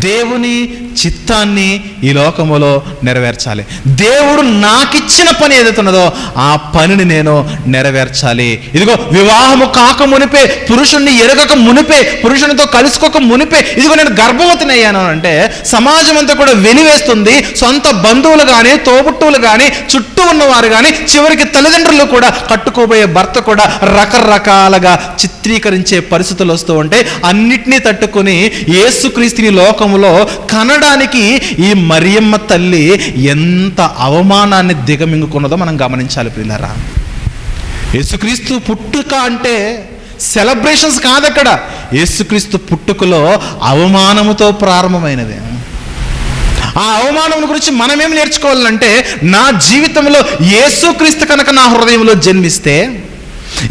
Speaker 1: దేవుని చిత్తాన్ని ఈ లోకములో నెరవేర్చాలి. దేవుడు నాకిచ్చిన పని ఏదైతే ఉన్నదో ఆ పనిని నేను నెరవేర్చాలి. ఇదిగో వివాహము కాక మునిపే, పురుషుణ్ణి ఎరగక మునిపే, పురుషునితో కలుసుకోక మునిపే ఇదిగో నేను గర్భవతిని అయ్యాను అంటే సమాజం అంతా కూడా వెలివేస్తుంది. సొంత బంధువులు కానీ, తోబుట్టువులు కానీ, చుట్టూ ఉన్నవారు కానీ, చివరికి తల్లిదండ్రులు కూడా, కట్టుకోబోయే భర్త కూడా రకరకాలుగా చిత్రీకరించే పరిస్థితులు వస్తూ ఉంటే, అన్నిటినీ తట్టుకొని యేసుక్రీస్తుని లోకములో కనడానికి ఈ మరియమ్మ తల్లి ఎంత అవమానాన్ని దిగమింగుకున్నదో మనం గమనించాలి ప్రియులారా. యేసుక్రీస్తు పుట్టుక అంటే సెలబ్రేషన్స్ కాదు అక్కడ. యేసుక్రీస్తు పుట్టుకలో అవమానముతో ప్రారంభమైనది. ఆ అవమానం గురించి మనమేం నేర్చుకోవాలంటే, నా జీవితంలో యేసుక్రీస్తు కనుక నా హృదయంలో జన్మిస్తే,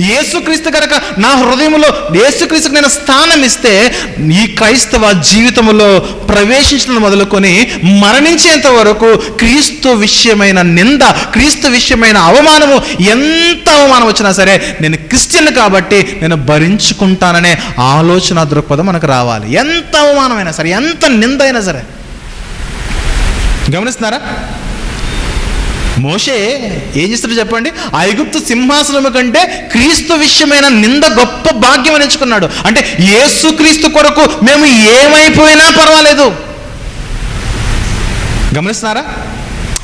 Speaker 1: యేసుక్రీస్తు కనుక నా హృదయంలో యేసుక్రీస్తుకు నేను స్థానం ఇస్తే, ఈ క్రైస్తవ జీవితంలో ప్రవేశించడం మొదలుకొని మరణించేంత వరకు క్రీస్తు విషయమైన నింద, క్రీస్తు విషయమైన అవమానము, ఎంత అవమానం వచ్చినా సరే నేను క్రిస్టియన్ కాబట్టి నేను భరించుకుంటాననే ఆలోచన దృక్పథం మనకు రావాలి. ఎంత అవమానమైనా సరే, ఎంత నింద అయినా సరే. గమనిస్తున్నారా? మోషే ఏం చేస్తాడు చెప్పండి? ఐగుప్తు సింహాసనము కంటే క్రీస్తు విషయమైన నింద గొప్ప భాగ్యం అని ఎంచుకున్నాడు. అంటే యేసుక్రీస్తు కొరకు మేము ఏమైపోయినా పర్వాలేదు. గమనిస్తున్నారా?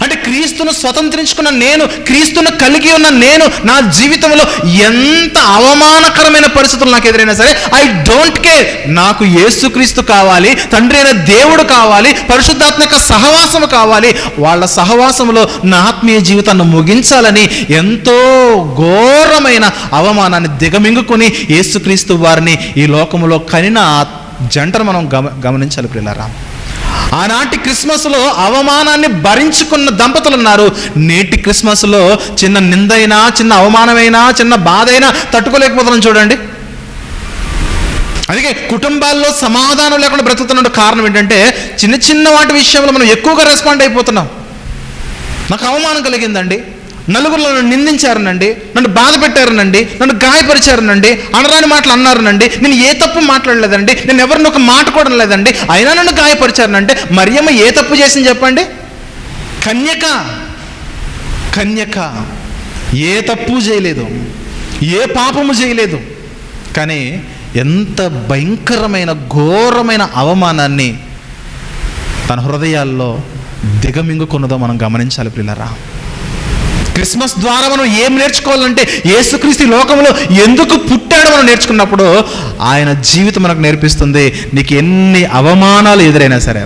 Speaker 1: అంటే క్రీస్తును స్వతంత్రించుకున్న నేను, క్రీస్తును కలిగి ఉన్న నేను, నా జీవితంలో ఎంత అవమానకరమైన పరిస్థితులు నాకు ఎదురైనా సరే ఐ డోంట్ కేర్. నాకు యేసుక్రీస్తు కావాలి, తండ్రి అయిన దేవుడు కావాలి, పరిశుద్ధాత్మక సహవాసము కావాలి. వాళ్ళ సహవాసంలో నా ఆత్మీయ జీవితాన్ని ముగించాలని ఎంతో ఘోరమైన అవమానాన్ని దిగమింగుకొని యేసుక్రీస్తు వారిని ఈ లోకములో కనిన జంటను మనం గమనించాలి ప్రియులారా. ఆనాటి క్రిస్మస్లో అవమానాన్ని భరించుకున్న దంపతులు ఉన్నారు. నేటి క్రిస్మస్లో చిన్న నిందైనా, చిన్న అవమానమైనా, చిన్న బాధ అయినా తట్టుకోలేకపోతున్నాం చూడండి. అందుకే కుటుంబాల్లో సమాధానం లేకుండా బ్రతుకుతున్న కారణం ఏంటంటే, చిన్న చిన్న వాటి విషయంలో మనం ఎక్కువగా రెస్పాండ్ అయిపోతున్నాం. నాకు అవమానం కలిగిందండి, నలుగురు నన్ను నిందించారనండి, నన్ను బాధ పెట్టారనండి, నన్ను గాయపరిచారనండి, అనరాని మాటలు అన్నారనండి, నేను ఏ తప్పు మాట్లాడలేదండి, నేను ఎవరిని ఒక మాట కూడా లేదండి, అయినా నన్ను గాయపరిచారనంటే మరియమ్మ ఏ తప్పు చేసింది చెప్పండి? కన్యక ఏ తప్పు చేయలేదు, ఏ పాపము చేయలేదు. కానీ ఎంత భయంకరమైన ఘోరమైన అవమానాన్ని తన హృదయాల్లో దిగమింగుకున్నదో మనం గమనించాలి ప్రియులారా. క్రిస్మస్ ద్వారా మనం ఏం నేర్చుకోవాలంటే, యేసుక్రీస్తు లోకంలో ఎందుకు పుట్టాడో మనం నేర్చుకున్నప్పుడు ఆయన జీవితం మనకు నేర్పిస్తుంది. నీకు ఎన్ని అవమానాలు ఎదురైనా సరే,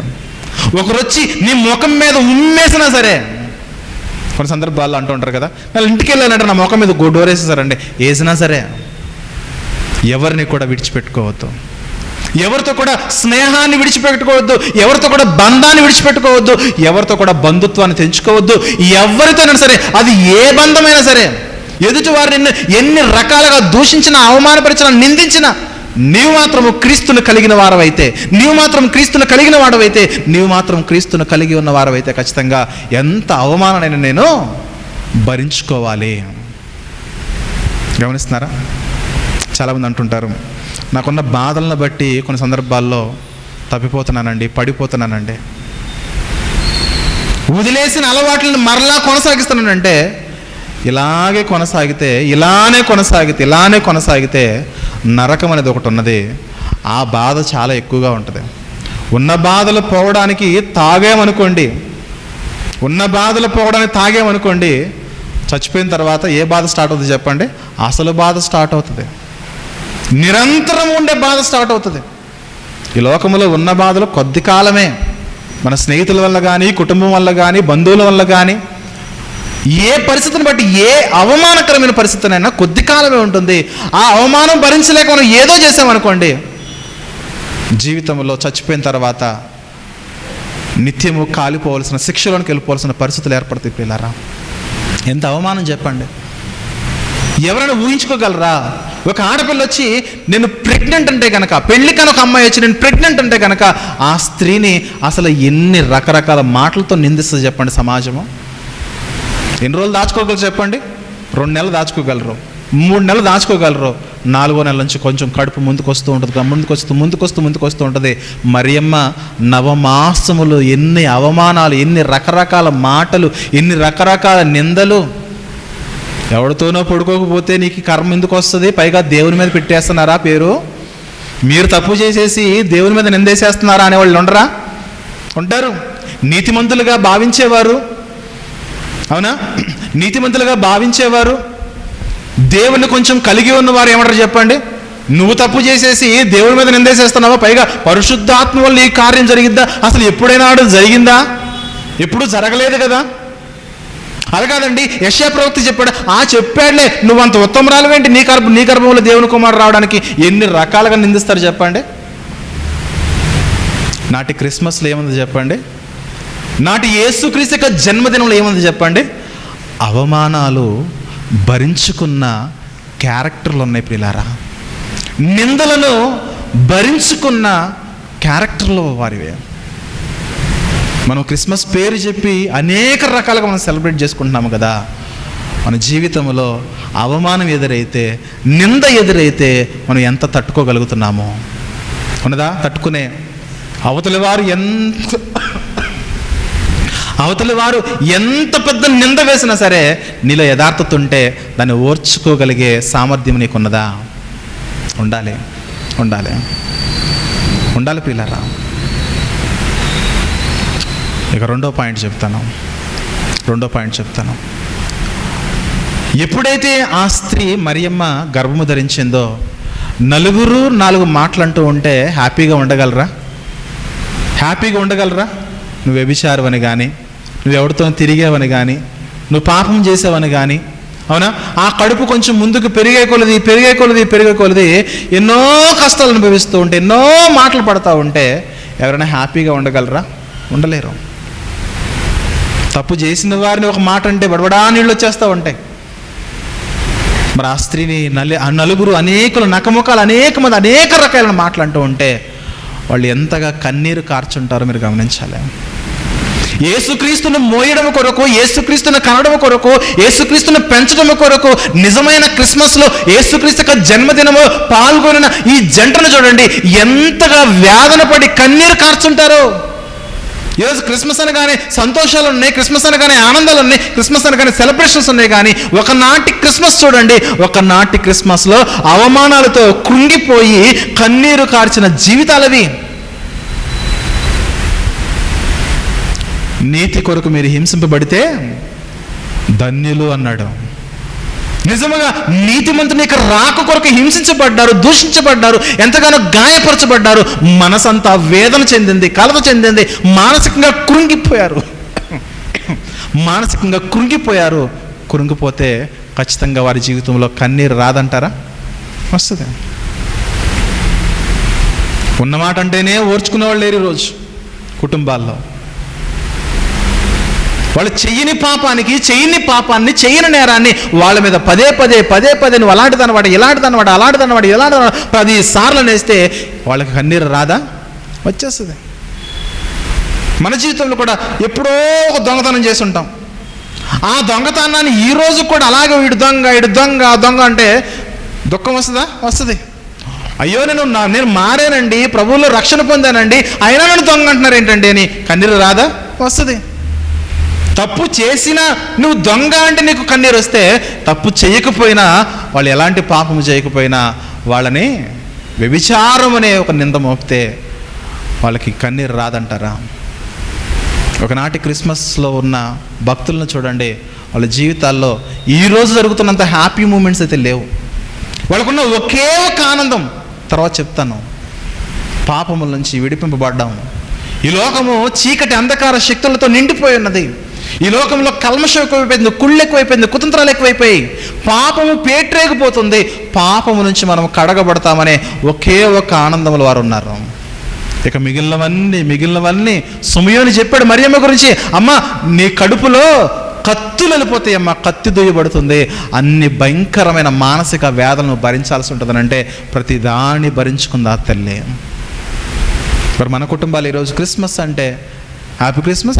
Speaker 1: ఒకరు వచ్చి నీ ముఖం మీద ఉమ్మేసినా సరే, కొన్ని సందర్భాల్లో అంటూ ఉంటారు కదా, వాళ్ళు ఇంటికి వెళ్ళాలంటే నా ముఖం మీద డోరేసేసారండి, వేసినా సరే ఎవరిని కూడా విడిచిపెట్టుకోవద్దు, ఎవరితో కూడా స్నేహాన్ని విడిచిపెట్టుకోవద్దు, ఎవరితో కూడా బంధాన్ని విడిచిపెట్టుకోవద్దు, ఎవరితో కూడా బంధుత్వాన్ని తెంచుకోవద్దు. ఎవరితోనైనా సరే, అది ఏ బంధమైనా సరే, ఎదుటి వారిని ఎన్ని రకాలుగా దూషించినా, అవమానపరిచినా, నిందించినా నీవు మాత్రము క్రీస్తును కలిగిన వారవైతే, నీవు మాత్రం క్రీస్తును కలిగిన వాడవైతే, నీవు మాత్రం క్రీస్తును కలిగి ఉన్న వారవైతే ఖచ్చితంగా ఎంత అవమానాన్ని నేను భరించుకోవాలి. గమనిస్తున్నారా? చాలామంది అంటుంటారు, నాకున్న బాధలను బట్టి కొన్ని సందర్భాల్లో తప్పిపోతున్నానండి, పడిపోతున్నానండి, వదిలేసిన అలవాట్లను మరలా కొనసాగిస్తున్నానంటే, ఇలానే కొనసాగితే నరకం అనేది ఒకటి ఉన్నది. ఆ బాధ చాలా ఎక్కువగా ఉంటుంది. ఉన్న బాధలు పోవడానికి తాగామనుకోండి, చచ్చిపోయిన తర్వాత ఏ బాధ స్టార్ట్ అవుతుంది చెప్పండి? అసలు బాధ స్టార్ట్ అవుతుంది. నిరంతరం ఉండే బాధ స్టార్ట్ అవుతుంది. ఈ లోకంలో ఉన్న బాధలు కొద్ది కాలమే. మన స్నేహితుల వల్ల కానీ, కుటుంబం వల్ల కానీ, బంధువుల వల్ల కానీ, ఏ పరిస్థితిని బట్టి, ఏ అవమానకరమైన పరిస్థితినైనా కొద్ది కాలమే ఉంటుంది. ఆ అవమానం భరించలేక మనం ఏదో చేసామనుకోండి, జీవితంలో చచ్చిపోయిన తర్వాత నిత్యము కాలిపోవలసిన, శిక్షలోనికి వెళ్ళిపోవలసిన పరిస్థితులు ఏర్పడతాయి. పిల్లరా, ఎంత అవమానం చెప్పండి. ఎవరైనా ఊహించుకోగలరా? ఒక ఆడపిల్ల వచ్చి నేను ప్రెగ్నెంట్ అంటే కనుక, పెళ్లి కనుక ఒక అమ్మాయి వచ్చి నేను ప్రెగ్నెంట్ అంటే కనుక, ఆ స్త్రీని అసలు ఎన్ని రకరకాల మాటలతో నిందిస్తుంది చెప్పండి సమాజము. ఎన్ని రోజులు దాచుకోగలరు చెప్పండి? 2 నెలలు దాచుకోగలరు, 3 నెలలు దాచుకోగలరు. 4వ నెల నుంచి కొంచెం కడుపు ముందుకు వస్తూ ఉంటుంది. మరియమ్మ నవమాసములు ఎన్ని అవమానాలు, ఎన్ని రకరకాల మాటలు, ఎన్ని రకరకాల నిందలు. ఎవరితోనో పడుకోకపోతే నీకు కర్మ ఎందుకు వస్తుంది? పైగా దేవుని మీద పెట్టేస్తున్నారా పేరు? మీరు తప్పు చేసేసి దేవుని మీద నిందేసేస్తున్నారా అనేవాళ్ళు ఉండరా? ఉంటారు. నీతిమంతులుగా భావించేవారు, అవునా, నీతిమంతులుగా భావించేవారు, దేవుని కొంచెం కలిగి ఉన్నవారు ఏమంటారు చెప్పండి? నువ్వు తప్పు చేసేసి దేవుని మీద నిందేసేస్తున్నావా? పైగా పరిశుద్ధాత్మ వల్ల ఈ కార్యం జరిగిద్దా? అసలు ఎప్పుడైనా జరిగిందా? ఎప్పుడు జరగలేదు కదా. అలా కాదండి, యెషయా ప్రవక్త చెప్పాడు, చెప్పాడులే, నువ్వు అంత ఉత్తమరాలువేంటి, నీ గర్భంలో దేవుని కుమారుడు రావడానికి. ఎన్ని రకాలుగా నిందిస్తారు చెప్పండి. నాటి క్రిస్మస్లో ఏముంది చెప్పండి? నాటి యేసుక్రీస్తు యొక్క జన్మదినంలో ఏముంది చెప్పండి? అవమానాలు భరించుకున్న క్యారెక్టర్లు ఉన్నాయి ప్రియులారా. నిందలను భరించుకున్న క్యారెక్టర్లు వారివే. మనం క్రిస్మస్ పేరు చెప్పి అనేక రకాలుగా మనం సెలబ్రేట్ చేసుకుంటున్నాము కదా. మన జీవితంలో అవమానం ఎదురైతే, నింద ఎదురైతే మనం ఎంత తట్టుకోగలుగుతున్నామో ఉన్నదా? తట్టుకునే అవతలి వారు ఎంత పెద్ద నింద వేసినా సరే నీలో యథార్థత ఉంటే దాన్ని ఓర్చుకోగలిగే సామర్థ్యం నీకున్నదా? ఉండాలి ప్రియులారా. ఇక రెండో పాయింట్ చెప్తాను. ఎప్పుడైతే ఆ స్త్రీ మరియమ్మ గర్భము ధరించిందో, 4 మాటలంటూ ఉంటే హ్యాపీగా ఉండగలరా? నువ్వు వ్యభిచారవని కానీ, నువ్వు ఎవరితో తిరిగావని కానీ, నువ్వు పాపం చేసావని కానీ, అవునా, ఆ కడుపు కొంచెం ముందుకు పెరిగే కొలది ఎన్నో కష్టాలు అనుభవిస్తూ ఉంటే, ఎన్నో మాటలు పడతా ఉంటే ఎవరైనా హ్యాపీగా ఉండగలరా? ఉండలేరు. తప్పు చేసిన వారిని ఒక మాట అంటే బడబడా నీళ్ళు వచ్చేస్తూ ఉంటాయి. మరి ఆ స్త్రీని 4 అనేకులు నకముఖాలు, అనేక రకాలైన మాటలు అంటూ ఉంటే వాళ్ళు ఎంతగా కన్నీరు కార్చుంటారో మీరు గమనించాలి. యేసుక్రీస్తును మోయడం కొరకు, యేసుక్రీస్తును కనడం కొరకు, యేసుక్రీస్తును పెంచడం కొరకు నిజమైన క్రిస్మస్లో యేసుక్రీస్తు యొక్క జన్మదినము పాల్గొనిన ఈ జంటను చూడండి, ఎంతగా వేదన పడి కన్నీరు కార్చుంటారో. ఈరోజు క్రిస్మస్ అనగానే సంతోషాలు ఉన్నాయి, క్రిస్మస్ అనగానే ఆనందాలు ఉన్నాయి, క్రిస్మస్ అనగానే సెలబ్రేషన్స్ ఉన్నాయి. కానీ ఒకనాటి క్రిస్మస్ చూడండి, ఒకనాటి క్రిస్మస్లో అవమానాలతో కృంగిపోయి కన్నీరు కార్చిన జీవితాలవి. నీతి కొరకు మీరు హింసింపబడితే ధన్యులు అన్నాడు. నిజముగా నీతిమంతుని యొక్క రాక కొరకు హింసించబడ్డారు, దూషించబడ్డారు, ఎంతగానో గాయపరచబడ్డారు, మనసంతా వేదన చెందింది, కలత చెందింది, మానసికంగా కృంగిపోయారు. కృంగిపోతే ఖచ్చితంగా వారి జీవితంలో కన్నీరు రాదంటారా? వస్తుంది. ఉన్నమాట అంటేనే ఓర్చుకునేవాళ్ళు లేరు ఈరోజు కుటుంబాల్లో. వాళ్ళు చెయ్యని పాపాన్ని చెయ్యని నేరాన్ని వాళ్ళ మీద పదే పదే నువ్వు అలాంటిదన్నమాట ఇలాంటిదన్నమాట 10 సార్లు నేస్తే వాళ్ళకి కన్నీరు రాదా? వచ్చేస్తుంది. మన జీవితంలో కూడా ఎప్పుడో ఒక దొంగతనం చేసి ఉంటాం. ఆ దొంగతనాన్ని ఈరోజు కూడా అలాగే వీడు దొంగ అంటే దుఃఖం వస్తుందా? వస్తుంది. అయ్యో నేను మారానండి, ప్రభువులో రక్షణ పొందానండి, అయినా నన్ను దొంగ అంటున్నారు ఏంటండి అని కన్నీరు రాదా? వస్తుంది. తప్పు చేసినా నువ్వు దొంగ అంటే నీకు కన్నీరు వస్తే, తప్పు చేయకపోయినా వాళ్ళు ఎలాంటి పాపము చేయకపోయినా వాళ్ళని వ్యభిచారం అనే ఒక నింద మోపితే వాళ్ళకి కన్నీరు రాదంటారా? ఒకనాటి క్రిస్మస్లో ఉన్న భక్తులను చూడండి, వాళ్ళ జీవితాల్లో ఈరోజు జరుగుతున్నంత హ్యాపీ మూమెంట్స్ అయితే లేవు. వాళ్ళకున్న ఒకే ఒక ఆనందం, తర్వాత చెప్తాను, పాపముల నుంచి విడిపింపబడ్డాము. ఈ లోకము చీకటి అంధకార శక్తులతో నిండిపోయి ఉన్నది. ఈ లోకంలో కల్మషం ఎక్కువైపోయింది, కుళ్ళు ఎక్కువైపోయింది, కుతంత్రాలు ఎక్కువైపోయి పాపము పేట్రేగిపోతుంది. పాపము నుంచి మనం కడగబడతామనే ఒకే ఒక ఆనందములు వారు ఉన్నారు. ఇక మిగిలినవన్నీ సుమయోని చెప్పాడు మరియమ్మ గురించి, అమ్మ నీ కడుపులో కత్తులు వెళ్ళిపోతాయి అమ్మ, కత్తి దొయ్యబడుతుంది, అన్ని భయంకరమైన మానసిక వేదనను భరించాల్సి ఉంటుందని అంటే ప్రతిదాన్ని భరించుకుంది ఆ తల్లి. మరి మన కుటుంబాలు ఈరోజు క్రిస్మస్ అంటే హ్యాపీ క్రిస్మస్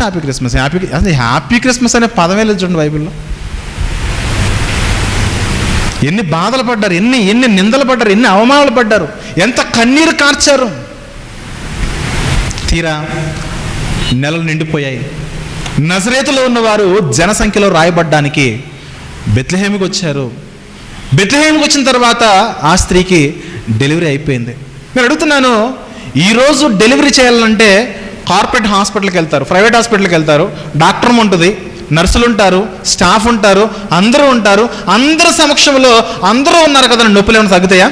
Speaker 1: అసలు హ్యాపీ క్రిస్మస్ అనే పదమే లేదు చూడండి బైబిల్లో. ఎన్ని బాధలు పడ్డారు, ఎన్ని నిందలు పడ్డారు, ఎన్ని అవమానాలు పడ్డారు, ఎంత కన్నీరు కార్చారు. తీరా నెలలు నిండిపోయాయి. నజరేతులో ఉన్నవారు జనసంఖ్యలో రాయబడ్డానికి బెత్లెహేముకి వచ్చారు. బెత్లెహేముకి వచ్చిన తర్వాత ఆ స్త్రీకి డెలివరీ అయిపోయింది. నేను అడుగుతున్నాను, ఈరోజు డెలివరీ చేయాలంటే కార్పొరేట్ హాస్పిటల్కి వెళ్తారు, ప్రైవేట్ హాస్పిటల్కి వెళ్తారు, డాక్టర్ ఉంటుంది, నర్సులు ఉంటారు, స్టాఫ్ ఉంటారు, అందరూ ఉంటారు. అందరి సమక్షంలో అందరూ ఉన్నారు కదా, నొప్పులు ఏమైనా తగ్గుతాయా?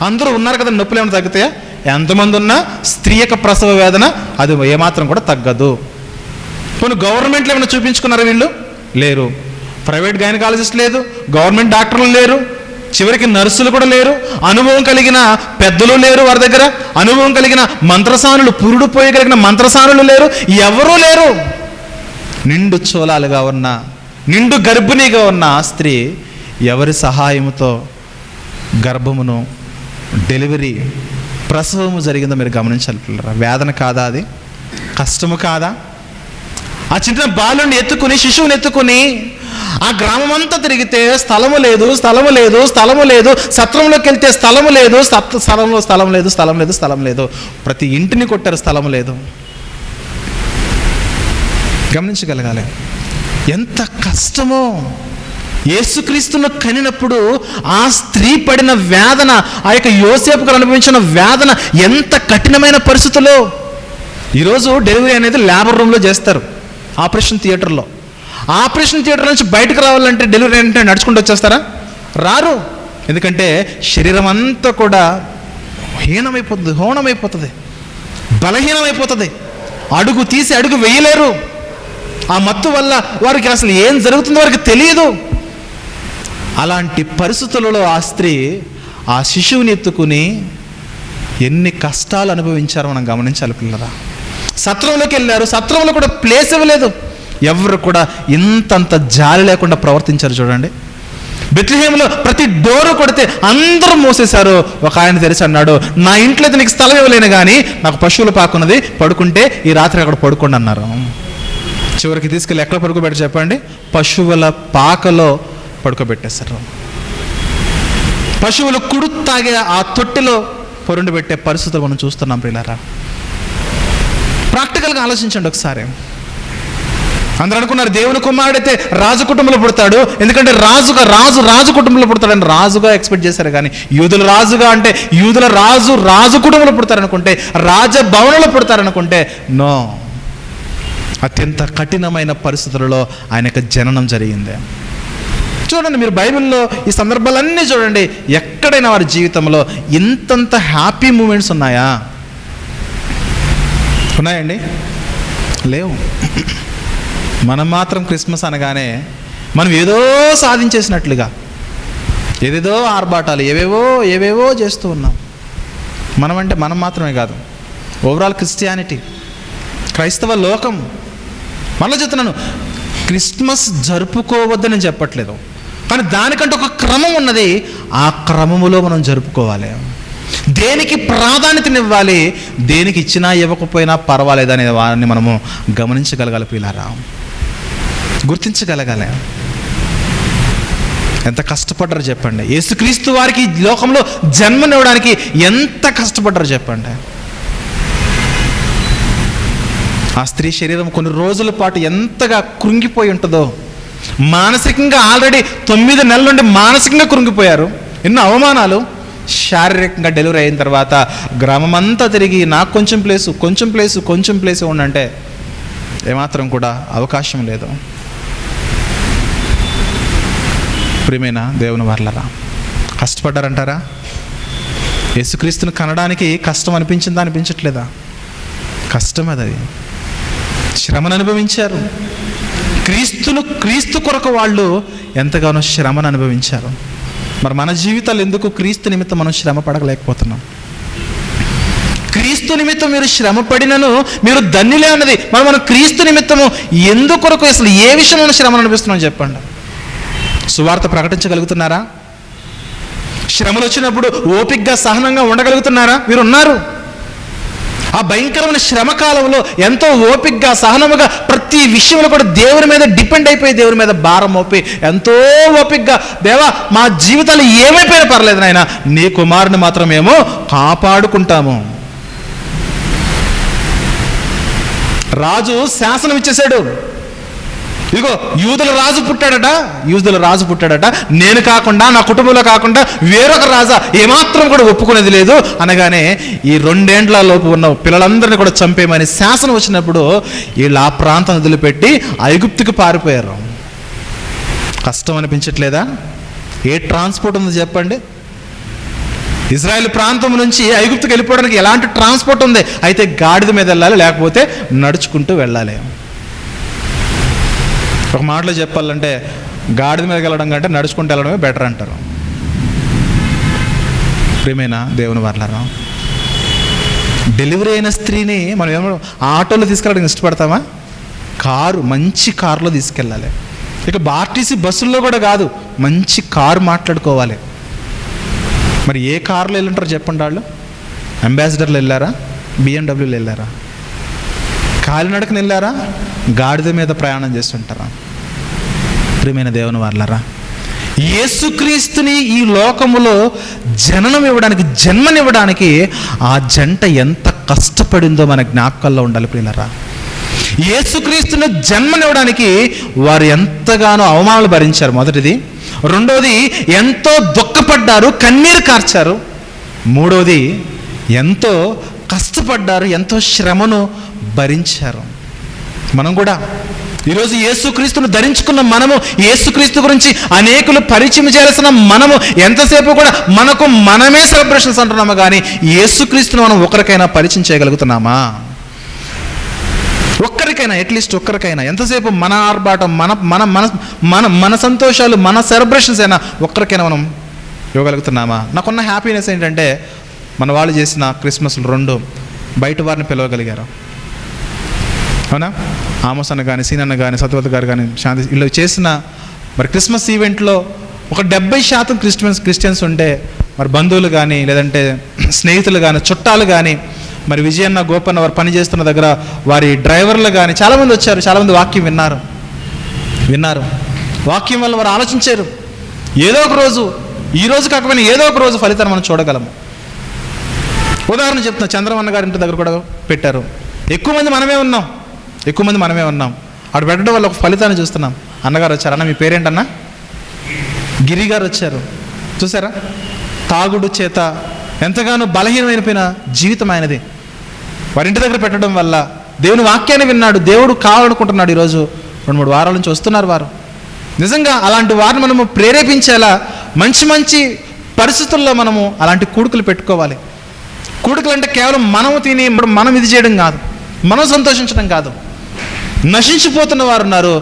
Speaker 1: అందరూ ఉన్నారు కదా, నొప్పులు ఏమైనా తగ్గుతాయా? ఎంతమంది ఉన్నా స్త్రీ యొక్క ప్రసవ వేదన అది ఏమాత్రం కూడా తగ్గదు. కొన్ని గవర్నమెంట్లో ఏమైనా చూపించుకున్నారా? వీళ్ళు లేరు. ప్రైవేట్ గైనకాలజిస్ట్ లేదు, గవర్నమెంట్ డాక్టర్లు లేరు, చివరికి నర్సులు కూడా లేరు, అనుభవం కలిగిన పెద్దలు లేరు వారి దగ్గర, అనుభవం కలిగిన మంత్రసానులు, పురుడు పోయగలిగిన మంత్రసానులు లేరు, ఎవరూ లేరు. నిండు చోళాలుగా ఉన్న, నిండు గర్భిణిగా ఉన్న ఆ స్త్రీ ఎవరి సహాయంతో గర్భమును డెలివరీ ప్రసవము జరిగిందో మీరు గమనించాలి పిల్లరా. వేదన కాదా? అది కష్టము కాదా? ఆ చిన్న బాలుని ఎత్తుకుని, శిశువుని ఎత్తుకుని ఆ గ్రామం అంతా తిరిగితే స్థలము లేదు, సత్రంలోకి వెళ్తే స్థలము లేదు, ప్రతి ఇంటిని కొట్టారు, స్థలము లేదు. గమనించగలగాలి ఎంత కష్టమో. యేసుక్రీస్తును కనినప్పుడు ఆ స్త్రీ పడిన వేదన, ఆ యొక్క యోసేపుకు అనుభవించిన వేదన ఎంత కఠినమైన పరిస్థితుల్లో. ఈరోజు డెలివరీ అనేది లేబర్ రూమ్లో చేస్తారు, ఆపరేషన్ థియేటర్లో. ఆపరేషన్ థియేటర్ నుంచి బయటకు రావాలంటే డెలివరీ అంటే నడుచుకుంటూ వచ్చేస్తారా? రారు. ఎందుకంటే శరీరం అంతా కూడా హోణమైపోతుంది, బలహీనమైపోతుంది, అడుగు తీసి అడుగు వేయలేరు. ఆ మత్తు వల్ల వారికి అసలు ఏం జరుగుతుందో వారికి తెలియదు. అలాంటి పరిస్థితులలో ఆ స్త్రీ ఆ శిశువుని ఎత్తుకుని ఎన్ని కష్టాలు అనుభవించారో మనం గమనించాలి పిల్లరా. సత్రంలోకి వెళ్ళారు, సత్రంలో కూడా ప్లేస్ ఇవ్వలేదు, ఎవరు కూడా ఇంతంత జాలి లేకుండా ప్రవర్తించారు చూడండి. బెత్లెహేములో ప్రతి డోరు కొడితే అందరూ మోసేశారు. ఒక ఆయన తెరిచి అన్నాడు, నా ఇంట్లో అయితే నీకు స్థలం ఇవ్వలేను కానీ నాకు పశువుల పాకున్నది, పడుకుంటే ఈ రాత్రి అక్కడ పడుకోండి అన్నారు. చివరికి తీసుకెళ్ళి ఎక్కడ పడుకోబెట్టి చెప్పండి? పశువుల పాకలో పడుకోబెట్టేశారు. పశువులు కుడు తాగే ఆ తొట్టిలో పొరుండు పెట్టే పరిస్థితులు మనం చూస్తున్నాం ప్రియులారా. ప్రాక్టికల్గా ఆలోచించండి ఒకసారి. అందరూ అనుకున్నారు దేవుని కుమారుడైతే రాజు కుటుంబంలో పుడతాడు, ఎందుకంటే రాజు కుటుంబంలో పుడతాడని రాజుగా ఎక్స్పెక్ట్ చేశారు. కానీ యూదుల రాజుగా అంటే యూదుల రాజు కుటుంబంలో పుడతారనుకుంటే, రాజభవనంలో పుడతారనుకుంటే నో, అత్యంత కఠినమైన పరిస్థితులలో ఆయన యొక్క జననం జరిగింది. చూడండి మీరు బైబిల్లో ఈ సందర్భాలన్నీ చూడండి, ఎక్కడైనా వారి జీవితంలో ఇంతంత హ్యాపీ మూమెంట్స్ ఉన్నాయా? ఉన్నాయండి? లేవు. మనం మాత్రం క్రిస్మస్ అనగానే మనం ఏదో సాధించేసినట్లుగా ఏదేదో ఆర్భాటాలు ఏవేవో చేస్తూ ఉన్నాం. మనం మాత్రమే కాదు, ఓవరాల్ క్రిస్టియానిటీ, క్రైస్తవ లోకం మళ్ళీ చెప్తున్నాను, క్రిస్మస్ జరుపుకోవద్దని నేను చెప్పట్లేదు, కానీ దానికంటే ఒక క్రమం ఉన్నది. ఆ క్రమములో మనం జరుపుకోవాలి. దేనికి ప్రాధాన్యతనివ్వాలి, దేనికి ఇచ్చినా ఇవ్వకపోయినా పర్వాలేదు అనే వారిని మనము గమనించగలగాలి ప్రియులారా, గుర్తించగలగాలి. ఎంత కష్టపడ్డారో చెప్పండి. యేసుక్రీస్తు వారికి లోకంలో జన్మనివ్వడానికి ఎంత కష్టపడ్డారో చెప్పండి. ఆ స్త్రీ శరీరం కొన్ని రోజుల పాటు ఎంతగా కృంగిపోయి ఉంటుందో, మానసికంగా ఆల్రెడీ 9 నెలల నుండి మానసికంగా కృంగిపోయారు. ఎన్నో అవమానాలు. శారీరకంగా డెలివరీ అయిన తర్వాత గ్రామం అంతా తిరిగి నాకు కొంచెం ప్లేసు ఉండంటే ఏమాత్రం కూడా అవకాశం లేదు. ప్రియమైన దేవుని వర్లరా, కష్టపడ్డారంటారా? యేసుక్రీస్తుని కనడానికి కష్టం అనిపించిందా, అనిపించట్లేదా? కష్టం అది. శ్రమను అనుభవించారు. క్రీస్తు కొరకు వాళ్ళు ఎంతగానో శ్రమను అనుభవించారు. మరి మన జీవితాలు ఎందుకు క్రీస్తు నిమిత్తం మనం శ్రమ పడలేకపోతున్నాం? క్రీస్తు నిమిత్తం మీరు శ్రమ పడినను మీరు ధన్యులే అన్నది. మనం క్రీస్తు నిమిత్తము ఎందుకొరకు, అసలు ఏ విషయంలో శ్రమను అనిపిస్తున్నాం చెప్పండి. సువార్త ప్రకటించగలుగుతున్నారా? శ్రమలు వచ్చినప్పుడు ఓపికగా సహనంగా ఉండగలుగుతున్నారా? మీరు ఉన్నారు. ఆ భయంకరమైన శ్రమ కాలంలో ఎంతో ఓపికగా సహనముగా ప్రతి విషయంలో కూడా దేవుని మీద డిపెండ్ అయిపోయి, దేవుని మీద భారం మోపి ఎంతో ఓపికగా, దేవా మా జీవితాలు ఏమైపోయినా పర్లేదు నాయన, నీ కుమారుని మాత్రం మేము కాపాడుకుంటాము. రాజు శాసనం ఇచ్చేశాడు. ఇదిగో యూదుల రాజు పుట్టాడట, నేను కాకుండా, నా కుటుంబంలో కాకుండా వేరొక రాజా ఏమాత్రం కూడా ఒప్పుకునేది లేదు అనగానే ఈ 2 ఏండ్ల లోపు ఉన్న పిల్లలందరినీ కూడా చంపేయమని శాసనం వచ్చినప్పుడు వీళ్ళు ఆ ప్రాంతం వదిలిపెట్టి ఐగుప్తుకి పారిపోయారు. కష్టం అనిపించట్లేదా? ఏ ట్రాన్స్పోర్ట్ ఉంది చెప్పండి? ఇజ్రాయెల్ ప్రాంతం నుంచి ఐగుప్తుకి వెళ్ళిపోవడానికి ఎలాంటి ట్రాన్స్పోర్ట్ ఉంది? అయితే గాడిద మీద వెళ్ళాలి, లేకపోతే నడుచుకుంటూ వెళ్ళాలి. ఒక మాటలో చెప్పాలంటే గాడిద మీదకి వెళ్ళడం కంటే నడుచుకుంటూ వెళ్ళడమే బెటర్ అంటారు. ప్రియమైన దేవుని వర్లారా, డెలివరీ అయిన స్త్రీని మనం ఏమో ఆటోలో తీసుకెళ్ళడానికి ఇష్టపడతామా? మంచి కారులో తీసుకెళ్ళాలి. ఇక ఆర్టీసీ బస్సుల్లో కూడా కాదు, మంచి కారు మాట్లాడుకోవాలి. మరి ఏ కారులో వెళ్ళుంటారు చెప్పండి? వాళ్ళు అంబాసిడర్లు వెళ్ళారా? BMW వెళ్ళారా? కాలినడకని వెళ్ళారా? గాడిద మీద ప్రయాణం చేస్తుంటారా? ప్రియమైన దేవుని వర్లారా, యేసుక్రీస్తుని ఈ లోకములో జన్మనివ్వడానికి ఆ జంట ఎంత కష్టపడిందో మన జ్ఞాపకాల్లో ఉండాలి ప్రియులారా. యేసుక్రీస్తుని జన్మనివ్వడానికి వారు ఎంతగానో అవమానాలు భరించారు, మొదటిది. రెండోది, ఎంతో దుఃఖపడ్డారు, కన్నీరు కార్చారు. మూడోది, ఎంతో కష్టపడ్డారు, ఎంతో శ్రమను భరించారు. మనం కూడా ఈరోజు యేసుక్రీస్తును ధరించుకున్న మనము, యేసుక్రీస్తు గురించి అనేకులు పరిచయం చేయాల్సిన మనము ఎంతసేపు కూడా మనమే సెలబ్రేషన్స్ అంటున్నాము, కానీ యేసుక్రీస్తును మనం ఒకరికైనా పరిచయం చేయగలుగుతున్నామా? ఒక్కరికైనా, అట్లీస్ట్ ఒక్కరికైనా. ఎంతసేపు మన ఆర్భాటం, మన సంతోషాలు, మన సెలబ్రేషన్స్ అయినా ఒక్కరికైనా మనం ఇవ్వగలుగుతున్నామా? నాకున్న హ్యాపీనెస్ ఏంటంటే, మన వాళ్ళు చేసిన క్రిస్మస్లు 2 బయట వారిని పిలవగలిగారు. అవునా? ఆమోస్ అన్న కానీ, సీనన్న కానీ, సత్యవతి గారు కానీ, శాంతి, వీళ్ళు చేసిన మరి క్రిస్మస్ ఈవెంట్లో ఒక 70% క్రిస్టియన్స్ ఉంటే, మరి బంధువులు కానీ, లేదంటే స్నేహితులు కానీ, చుట్టాలు కానీ, మరి విజయన్న, గోపన్న వారు పనిచేస్తున్న దగ్గర వారి డ్రైవర్లు కానీ చాలామంది వచ్చారు. చాలామంది వాక్యం విన్నారు. వాక్యం వల్ల వారు ఆలోచించారు. ఏదో ఒక రోజు, ఈ రోజు కాకపోయినా ఏదో ఒక రోజు ఫలితాన్ని మనం చూడగలము. ఉదాహరణ చెప్తున్నా, చంద్రమన్న గారి ఇంటి దగ్గర కూడా పెట్టారు. ఎక్కువ మంది మనమే ఉన్నాం. అటు పెట్టడం వల్ల ఒక ఫలితాన్ని చూస్తున్నాం. అన్నగారు వచ్చారు. అన్న మీ పేరేంటన్నా? గిరి గారు వచ్చారు. చూసారా? తాగుడు చేత ఎంతగానో బలహీనమైపోయిన జీవితం ఆయనది. వారింటి దగ్గర పెట్టడం వల్ల దేవుని వాక్యాన్ని విన్నాడు. దేవుడు కావాలనుకుంటున్నాడు. ఈరోజు 2-3 వారాల నుంచి వస్తున్నారు వారు. నిజంగా అలాంటి వారిని మనము ప్రేరేపించేలా మంచి పరిస్థితుల్లో మనము అలాంటి కూడుకులు పెట్టుకోవాలి. కూడుకులు అంటే కేవలం మనము తిని మనం ఇది చేయడం కాదు, మనం సంతోషించడం కాదు. నశించిపోతున్న వారు ఉన్నారు,